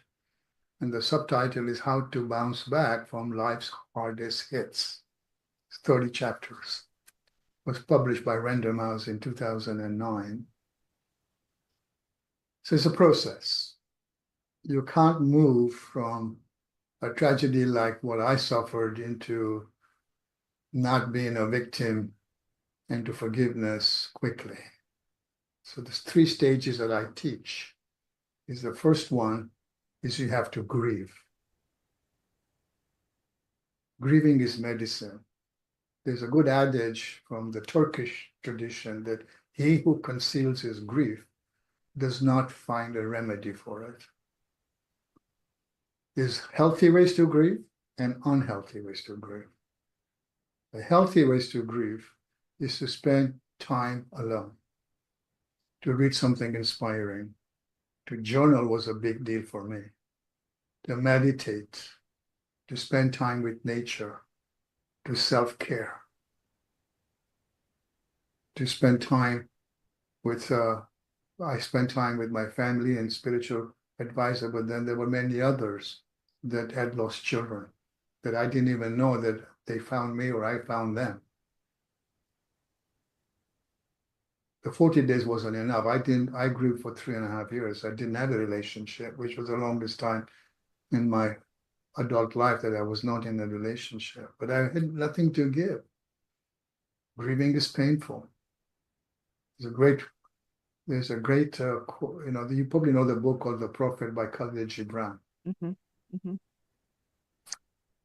B: And the subtitle is How to Bounce Back from Life's Hardest Hits. It's 30 chapters. It was published by Random House in 2009. So it's a process. You can't move from a tragedy like what I suffered into not being a victim into forgiveness quickly. So there's 3 stages that I teach. The first one is you have to grieve. Grieving is medicine. There's a good adage from the Turkish tradition that he who conceals his grief does not find a remedy for it. There's healthy ways to grieve and unhealthy ways to grieve. The healthy ways to grieve is to spend time alone, to read something inspiring. To journal was a big deal for me. To meditate, to spend time with nature, to self-care, to spend time with, I spent time with my family and spiritual advisor, but then there were many others that had lost children that I didn't even know that they found me or I found them. The 40 days wasn't enough. I grieved for 3.5 years. I didn't have a relationship, which was the longest time in my adult life that I was not in a relationship, but I had nothing to give. Grieving is painful. There's a great, you probably know the book called The Prophet by Khalil Gibran.
A: Mm-hmm. Mm-hmm.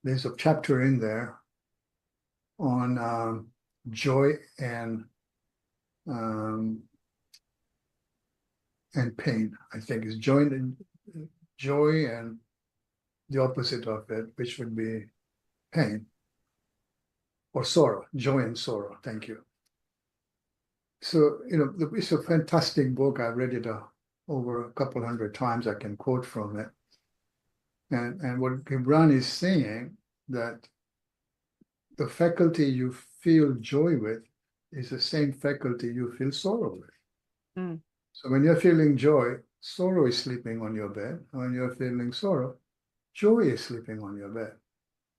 B: There's a chapter in there on joy and pain. I think is joy and the opposite of it, which would be pain or sorrow, joy and sorrow. Thank you. So, it's a fantastic book. I've read it over a couple hundred times. I can quote from it. And what Gibran is saying, that the faculty you feel joy with is the same faculty you feel sorrow with.
A: Mm.
B: So when you're feeling joy, sorrow is sleeping on your bed. When you're feeling sorrow, Joy is sleeping on your bed.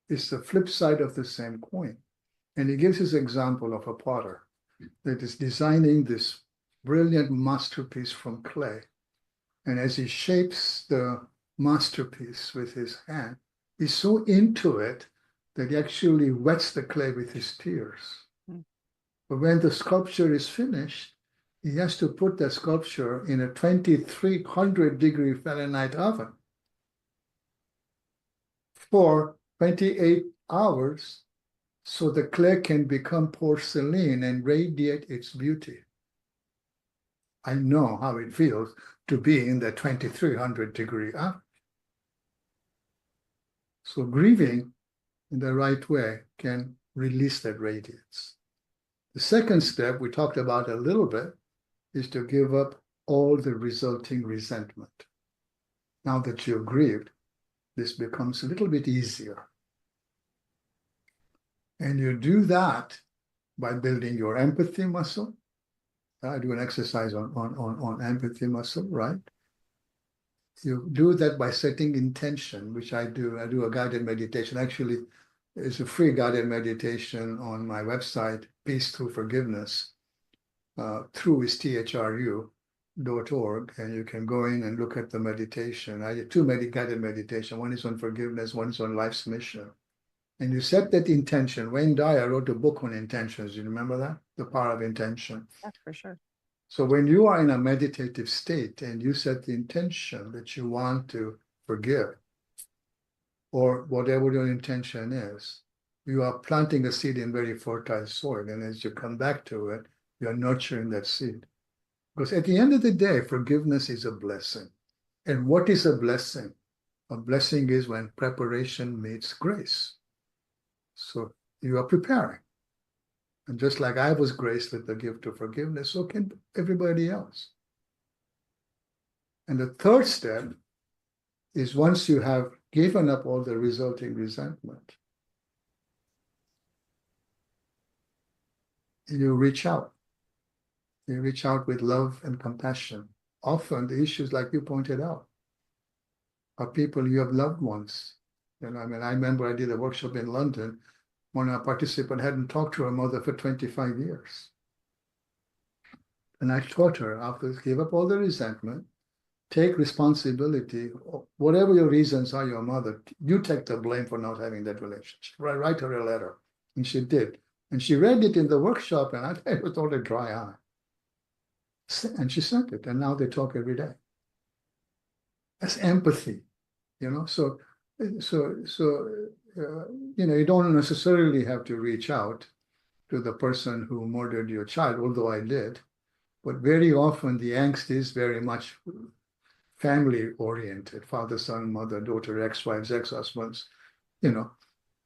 B: It's the flip side of the same coin. And he gives his example of a potter that is designing this brilliant masterpiece from clay. And as he shapes the masterpiece with his hand, he's so into it that he actually wets the clay with his tears.
A: Mm.
B: But when the sculpture is finished, he has to put the sculpture in a 2300-degree Fahrenheit oven for 28 hours so the clay can become porcelain and radiate its beauty. I know how it feels to be in the 2300-degree oven. So grieving in the right way can release that radiance. The second step we talked about a little bit is to give up all the resulting resentment. Now that you're grieved, this becomes a little bit easier. And you do that by building your empathy muscle. I do an exercise on empathy muscle, right? You do that by setting intention, which I do. I do a guided meditation. Actually, it's a free guided meditation on my website, Peace Through Forgiveness. Through is thru.org, and you can go in and look at the meditation. I did two guided meditation. One is on forgiveness, one is on life's mission. And you set that intention. Wayne Dyer wrote a book on intentions. You remember that? The Power of Intention.
A: That's for sure.
B: So when you are in a meditative state and you set the intention that you want to forgive, or whatever your intention is, you are planting a seed in very fertile soil. And as you come back to it, you're nurturing that seed. Because at the end of the day, forgiveness is a blessing. And what is a blessing? A blessing is when preparation meets grace. So you are preparing. And just like I was graced with the gift of forgiveness, so can everybody else. And the third step is once you have given up all the resulting resentment, you reach out. You reach out with love and compassion. Often the issues, like you pointed out, are people you have loved ones. And I mean, I remember I did a workshop in London when a participant hadn't talked to her mother for 25 years. And I taught her, after give up all the resentment, take responsibility, whatever your reasons are, your mother, you take the blame for not having that relationship. Write her a letter. And she did. And she read it in the workshop, and I thought it was all a dry eye. And she sent it, and now they talk every day. That's empathy, you know. So you don't necessarily have to reach out to the person who murdered your child, although I did. But very often the angst is very much family oriented: father, son, mother, daughter, ex-wives, ex-husbands.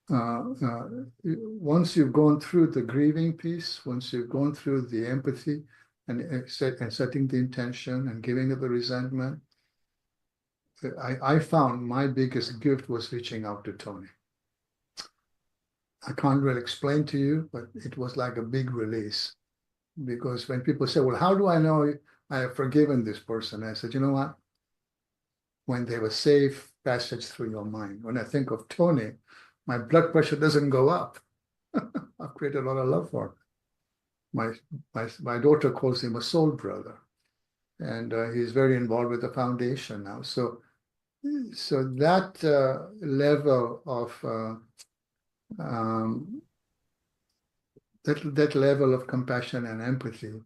B: Once you've gone through the grieving piece, once you've gone through the empathy and setting the intention and giving up the resentment, I found my biggest gift was reaching out to Tony. I can't really explain to you, but it was like a big release. Because when people say, well, how do I know I have forgiven this person? I said, you know what? When they were safe passage through your mind. When I think of Tony, my blood pressure doesn't go up. I've created a lot of love for him. My daughter calls him a soul brother. And he's very involved with the foundation now. So that level of that level of compassion and empathy is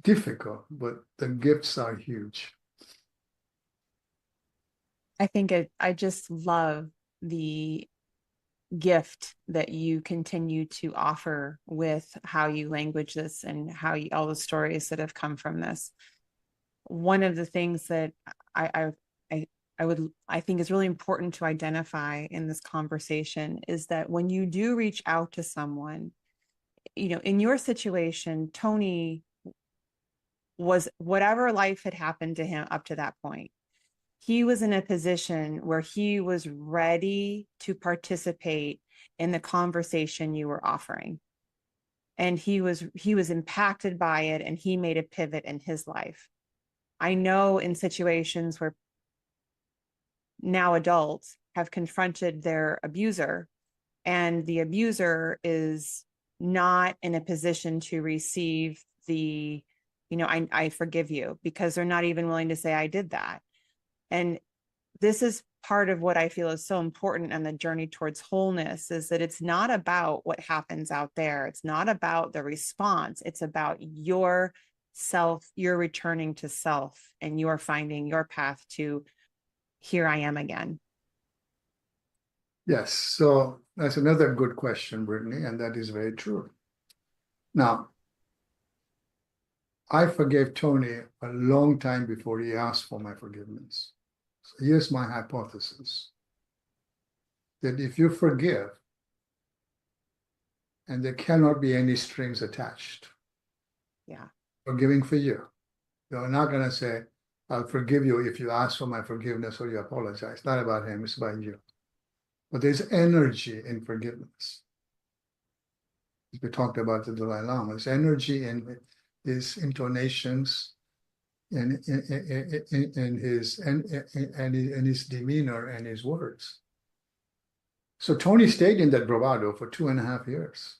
B: difficult, but the gifts are huge.
A: I just love the gift that you continue to offer with how you language this and how all the stories that have come from this. One of the things that I think is really important to identify in this conversation is that when you do reach out to someone, in your situation, Tony was, whatever life had happened to him up to that point, he was in a position where he was ready to participate in the conversation you were offering. And he was impacted by it, and he made a pivot in his life. I know in situations where now adults, have confronted their abuser, and the abuser is not in a position to receive the, I forgive you, because they're not even willing to say, I did that. And this is part of what I feel is so important on the journey towards wholeness, is that it's not about what happens out there. It's not about the response. It's about your self, you're returning to self, and you're finding your path to here I am again.
B: Yes, so that's another good question, Brittany, and that is very true. Now, I forgave Tony a long time before he asked for my forgiveness. So here's my hypothesis, that if you forgive, and there cannot be any strings attached.
A: Yeah.
B: Forgiving for you. You're not going to say, I'll forgive you if you ask for my forgiveness or you apologize. It's not about him, it's about you. But there's energy in forgiveness. We talked about the Dalai Lama. There's energy in his intonations, in his demeanor and his words. So Tony stayed in that bravado for 2.5 years.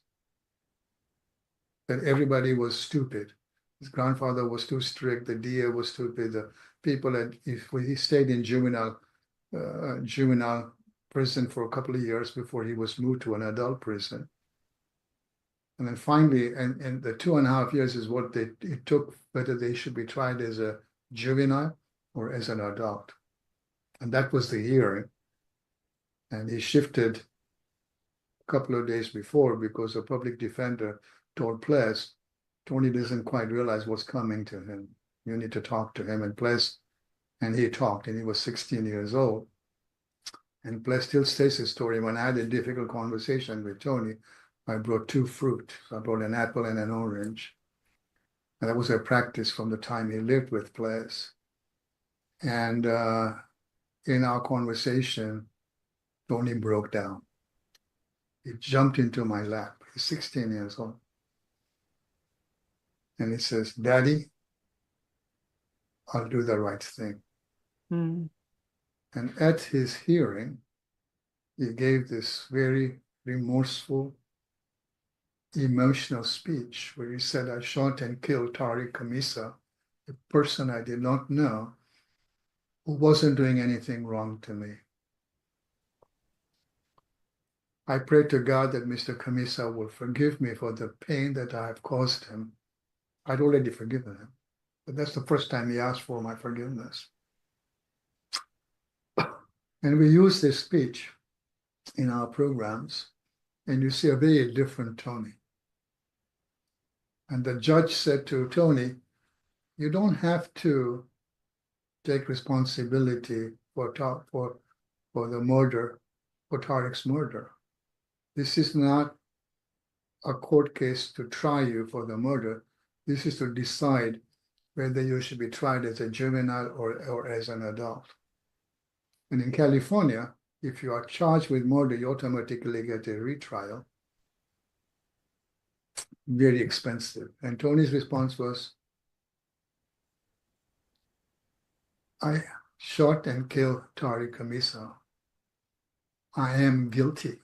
B: That everybody was stupid. His grandfather was too strict. The DA was stupid. The people he stayed in juvenile prison for a couple of years before he was moved to an adult prison. And then finally, and the 2.5 years is what it took, whether they should be tried as a juvenile or as an adult. And that was the hearing. And he shifted a couple of days before because a public defender told Ples, Tony doesn't quite realize what's coming to him. You need to talk to him. And he talked, and he was 16 years old. And Ples still stays his story. When I had a difficult conversation with Tony, I brought 2 fruit. So I brought an apple and an orange. And that was a practice from the time he lived with Ples. And in our conversation, Tony broke down. He jumped into my lap. He's 16 years old. And he says, Daddy, I'll do the right thing.
A: Mm.
B: And at his hearing, he gave this very remorseful, emotional speech where he said, I shot and killed Tariq Khamisa, a person I did not know, who wasn't doing anything wrong to me. I pray to God that Mr. Khamisa will forgive me for the pain that I have caused him. I'd already forgiven him, but that's the first time he asked for my forgiveness. And we use this speech in our programs, and you see a very different Tony. And the judge said to Tony, you don't have to take responsibility for the murder, for Tariq's murder. This is not a court case to try you for the murder. This is to decide whether you should be tried as a juvenile or as an adult. And in California, if you are charged with murder, you automatically get a retrial. Very expensive. And Tony's response was, I shot and killed Tariq Khamisa. I am guilty.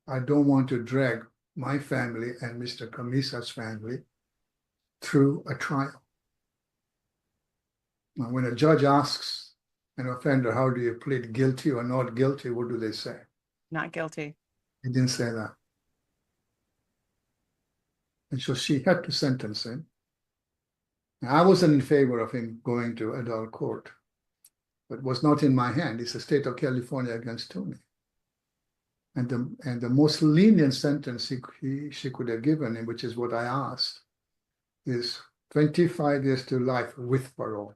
B: I don't want to drag my family and Mr. Khamisa's family through a trial. Now, when a judge asks an offender, how do you plead guilty or not guilty, what do they say?
A: Not guilty.
B: He didn't say that. And so she had to sentence him. Now, I wasn't in favor of him going to adult court, but it was not in my hand. It's the state of California against Tony. And the most lenient sentence she could have given him, which is what I asked, is 25 years to life with parole.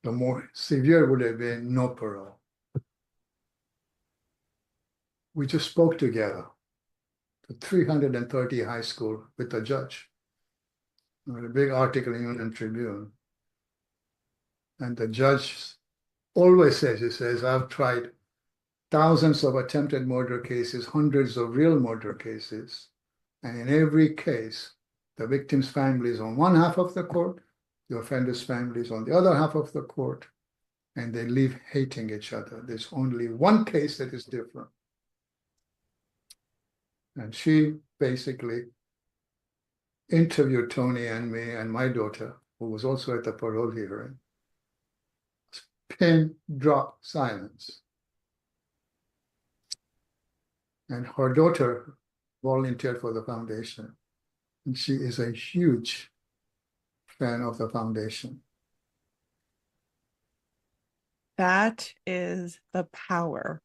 B: The more severe would have been no parole. We just spoke together to 330 high school with the judge. There was a big article in Union Tribune. And the judge always says, he says, I've tried thousands of attempted murder cases, hundreds of real murder cases. And in every case, the victim's family is on one half of the court, The offender's family is on the other half of the court, and they leave hating each other. There's only one case that is different. And she basically interviewed Tony and me and my daughter, who was also at the parole hearing. Pin drop silence. And her daughter volunteered for the foundation. And she is a huge fan of the foundation.
A: That is the power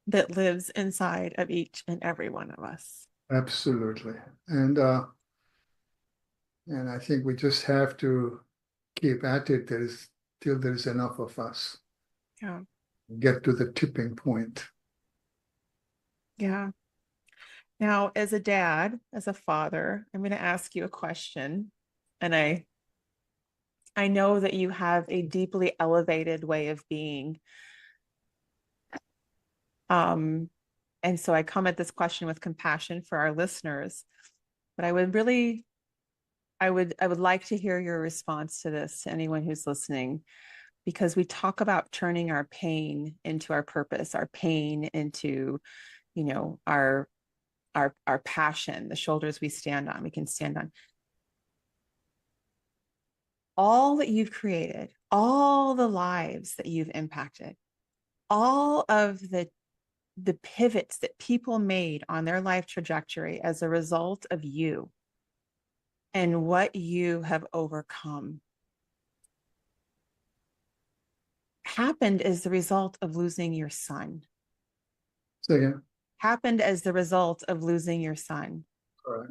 A: that lives inside of each and every one of us.
B: Absolutely. And I think we just have to keep at it till there's enough of us.
A: Yeah.
B: Get to the tipping point.
A: Yeah. Now, as a dad, as a father, I'm going to ask you a question. And I know that you have a deeply elevated way of being. And so I come at this question with compassion for our listeners, but I would like to hear your response to this, to anyone who's listening, because we talk about turning our pain into our purpose, our pain into, our passion, the shoulders we can stand on. All that you've created, all the lives that you've impacted, all of the pivots that people made on their life trajectory as a result of you and what you have overcome happened as the result of losing your son.
B: Say again.
A: Happened as the result of losing your son.
B: Correct.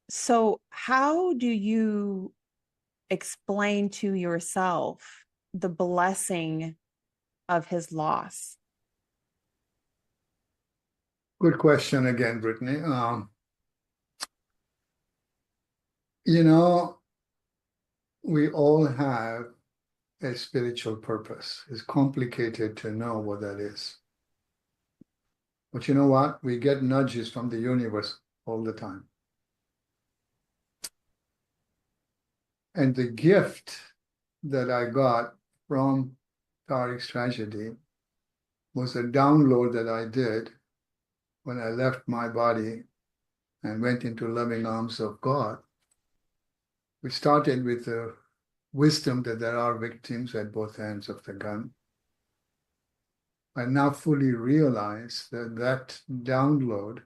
A: So how do you explain to yourself the blessing of his loss?
B: Good question again, Brittany. We all have a spiritual purpose. It's complicated to know what that is. But you know what? We get nudges from the universe all the time. And the gift that I got from Tariq's tragedy was a download that I did when I left my body and went into loving arms of God. We started with the wisdom that there are victims at both ends of the gun. I now fully realize that that download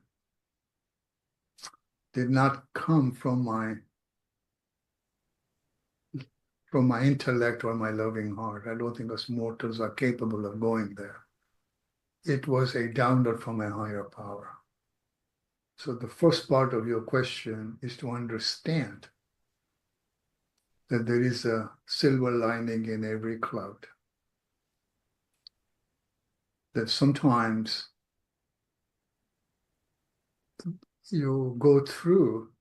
B: did not come from my intellect or my loving heart. I don't think us mortals are capable of going there. It was a download from a higher power. So the first part of your question is to understand that there is a silver lining in every cloud. That sometimes you go through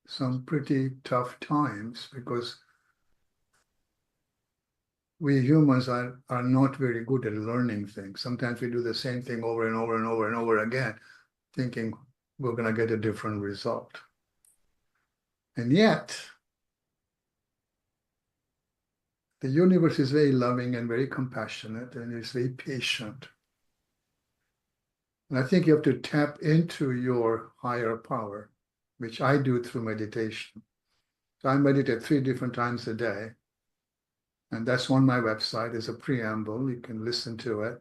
B: some pretty tough times because we humans are not very good at learning things. Sometimes we do the same thing over and over and over and over again, thinking we're going to get a different result. And yet, the universe is very loving and very compassionate, and it's very patient. And I think you have to tap into your higher power, which I do through meditation. So I meditate 3 different times a day. And that's on my website as a preamble. You can listen to it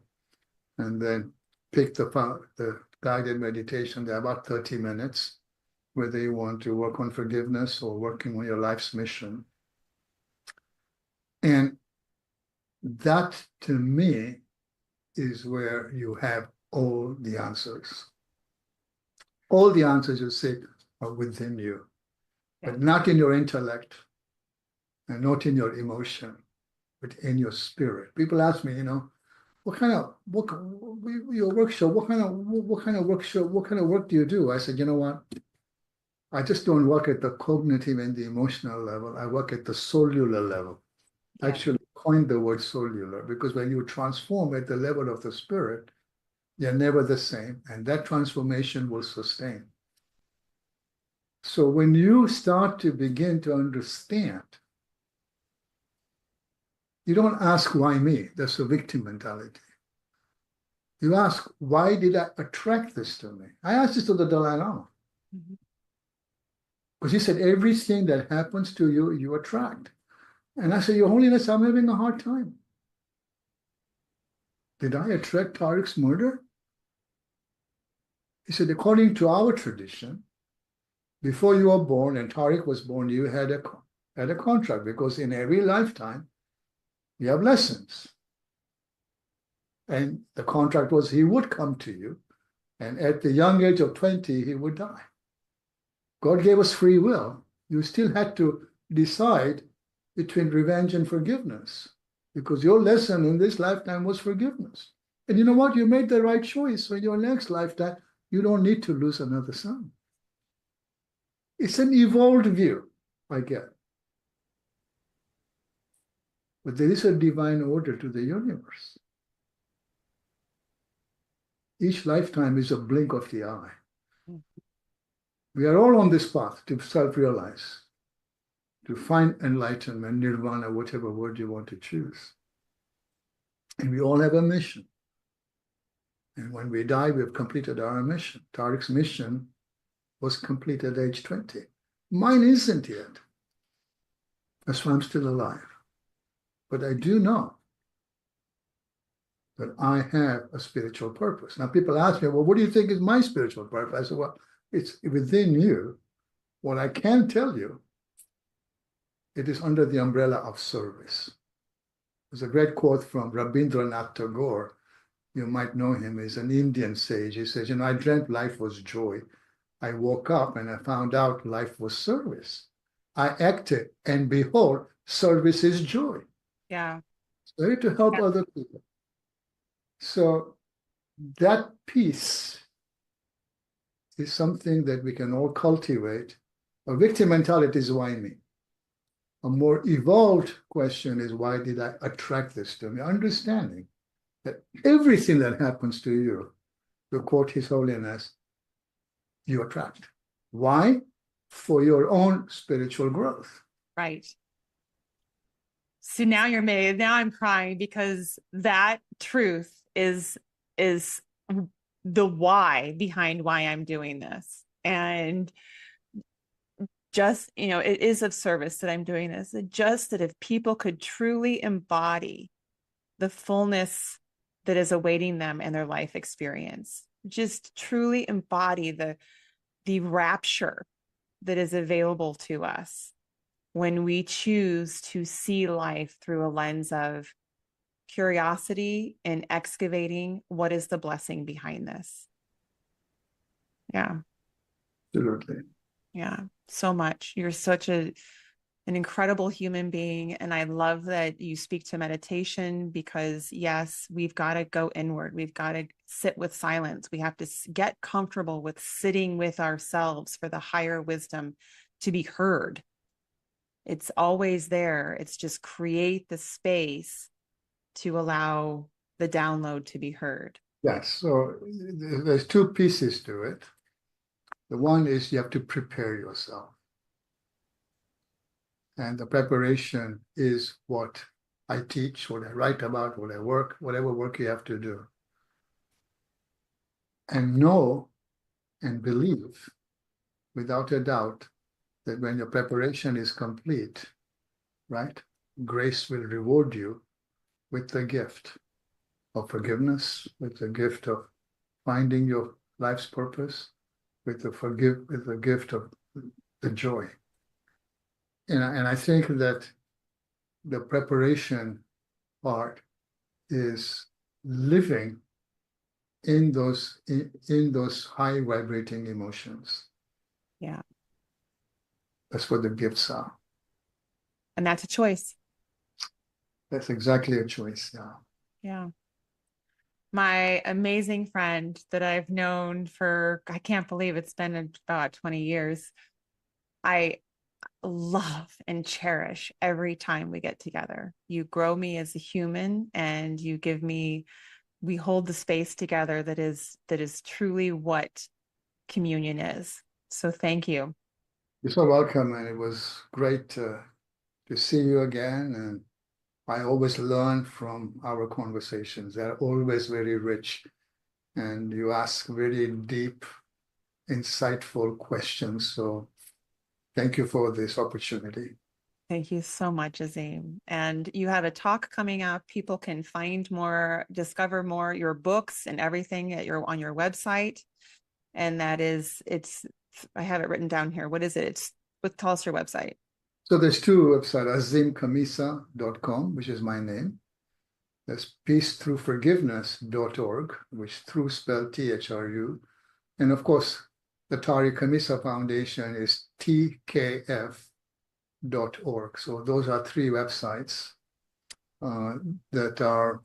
B: and then pick the guided meditation. They're about 30 minutes, whether you want to work on forgiveness or working on your life's mission. And that, to me, is where you have all the answers. All the answers you seek are within you, but not in your intellect and not in your emotion, but in your spirit. People ask me, what kind of work do you do? I said, you know what? I just don't work at the cognitive and the emotional level. I work at the cellular level. I actually coined the word cellular because when you transform at the level of the spirit, you're never the same, and that transformation will sustain. So when you start to begin to understand, you don't ask why me. That's a victim mentality. You ask, why did I attract this to me? I asked this to the Dalai Lama.
A: Mhm.
B: Because he said, everything that happens to you, you attract. And I said, Your Holiness, I'm having a hard time. Did I attract Tariq's murder? He said, according to our tradition, before you were born and Tariq was born, you had a contract, because in every lifetime, you have lessons. And the contract was he would come to you, and at the young age of 20, he would die. God gave us free will. You still had to decide between revenge and forgiveness, because your lesson in this lifetime was forgiveness. And you know what? You made the right choice. So in your next lifetime, you don't need to lose another son. It's an evolved view, I get. But there is a divine order to the universe. Each lifetime is a blink of the eye. We are all on this path to self-realize, to find enlightenment, nirvana, whatever word you want to choose. And we all have a mission. And when we die, we've completed our mission. Tariq's mission was completed at age 20. Mine isn't yet. That's why I'm still alive. But I do know that I have a spiritual purpose. Now, people ask me, well, what do you think is my spiritual purpose? I said, well, it's within you. What I can tell you, it is under the umbrella of service. There's a great quote from Rabindranath Tagore. You might know him. He's an Indian sage. He says, I dreamt life was joy. I woke up and I found out life was service. I acted, and behold, service is joy.
A: Yeah.
B: So to help
A: Yeah.
B: other people. So that piece is something that we can all cultivate. A victim mentality is why me. A more evolved question is, why did I attract this to me? Understanding that everything that happens to you, to quote His Holiness, you attract. Why? For your own spiritual growth.
A: Right. So now you're made. Now I'm crying, because that truth is the why behind why I'm doing this. And just, it is of service that I'm doing this. Just that if people could truly embody the fullness that is awaiting them in their life experience, just truly embody the rapture that is available to us when we choose to see life through a lens of curiosity and excavating what is the blessing behind this. Yeah.
B: Absolutely.
A: Yeah. So much. You're such an incredible human being. And I love that you speak to meditation, because yes, we've got to go inward. We've got to sit with silence. We have to get comfortable with sitting with ourselves for the higher wisdom to be heard. It's always there. It's just create the space to allow the download to be heard.
B: Yes. So there's two pieces to it. The one is you have to prepare yourself. And the preparation is what I teach, what I write about, what I work, whatever work you have to do. And know and believe without a doubt that when your preparation is complete, right, grace will reward you with the gift of forgiveness, with the gift of finding your life's purpose, with the gift of the joy. And I think that the preparation part is living in those high vibrating emotions.
A: Yeah.
B: That's what the gifts are.
A: And that's a choice.
B: That's exactly a choice. Yeah.
A: Yeah. My amazing friend that I've known for, I can't believe it's been about 20 years. I love and cherish every time we get together. You grow me as a human, and you give me, we hold the space together that is truly what communion is. So thank you.
B: You're so welcome, and it was great to see you again. And I always learn from our conversations. They're always very rich, and you ask very deep, insightful questions. So thank you for this opportunity.
A: Thank you so much, Azim. And you have a talk coming up. People can find more, discover more, your books and everything on your website. And that is, I have it written down here. What is it? Tell us your website.
B: So there's two websites, azimkamisa.com, which is my name. There's peacethroughforgiveness.org, which through spelled THRU. And of course, the Tariq Kamisa Foundation is tkf.org. So those are three websites that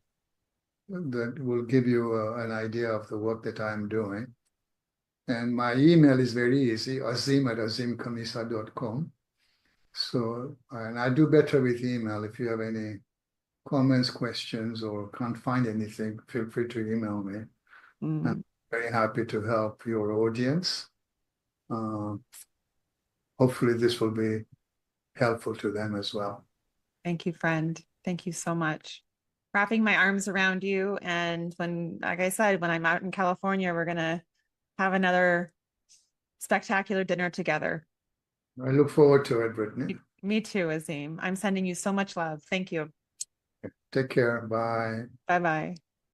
B: will give you an idea of the work that I'm doing. And my email is very easy, azim@azimkamisa.com. So, and I do better with email. If you have any comments, questions, or can't find anything, feel free to email me. I'm very happy to help your audience. Hopefully this will be helpful to them as well.
A: Thank you, friend. Thank you so much. Wrapping my arms around you. And like I said, when I'm out in California, we're going to have another spectacular dinner together.
B: I look forward to it, Brittany.
A: Me too, Azim. I'm sending you so much love. Thank you.
B: Take care. Bye.
A: Bye-bye.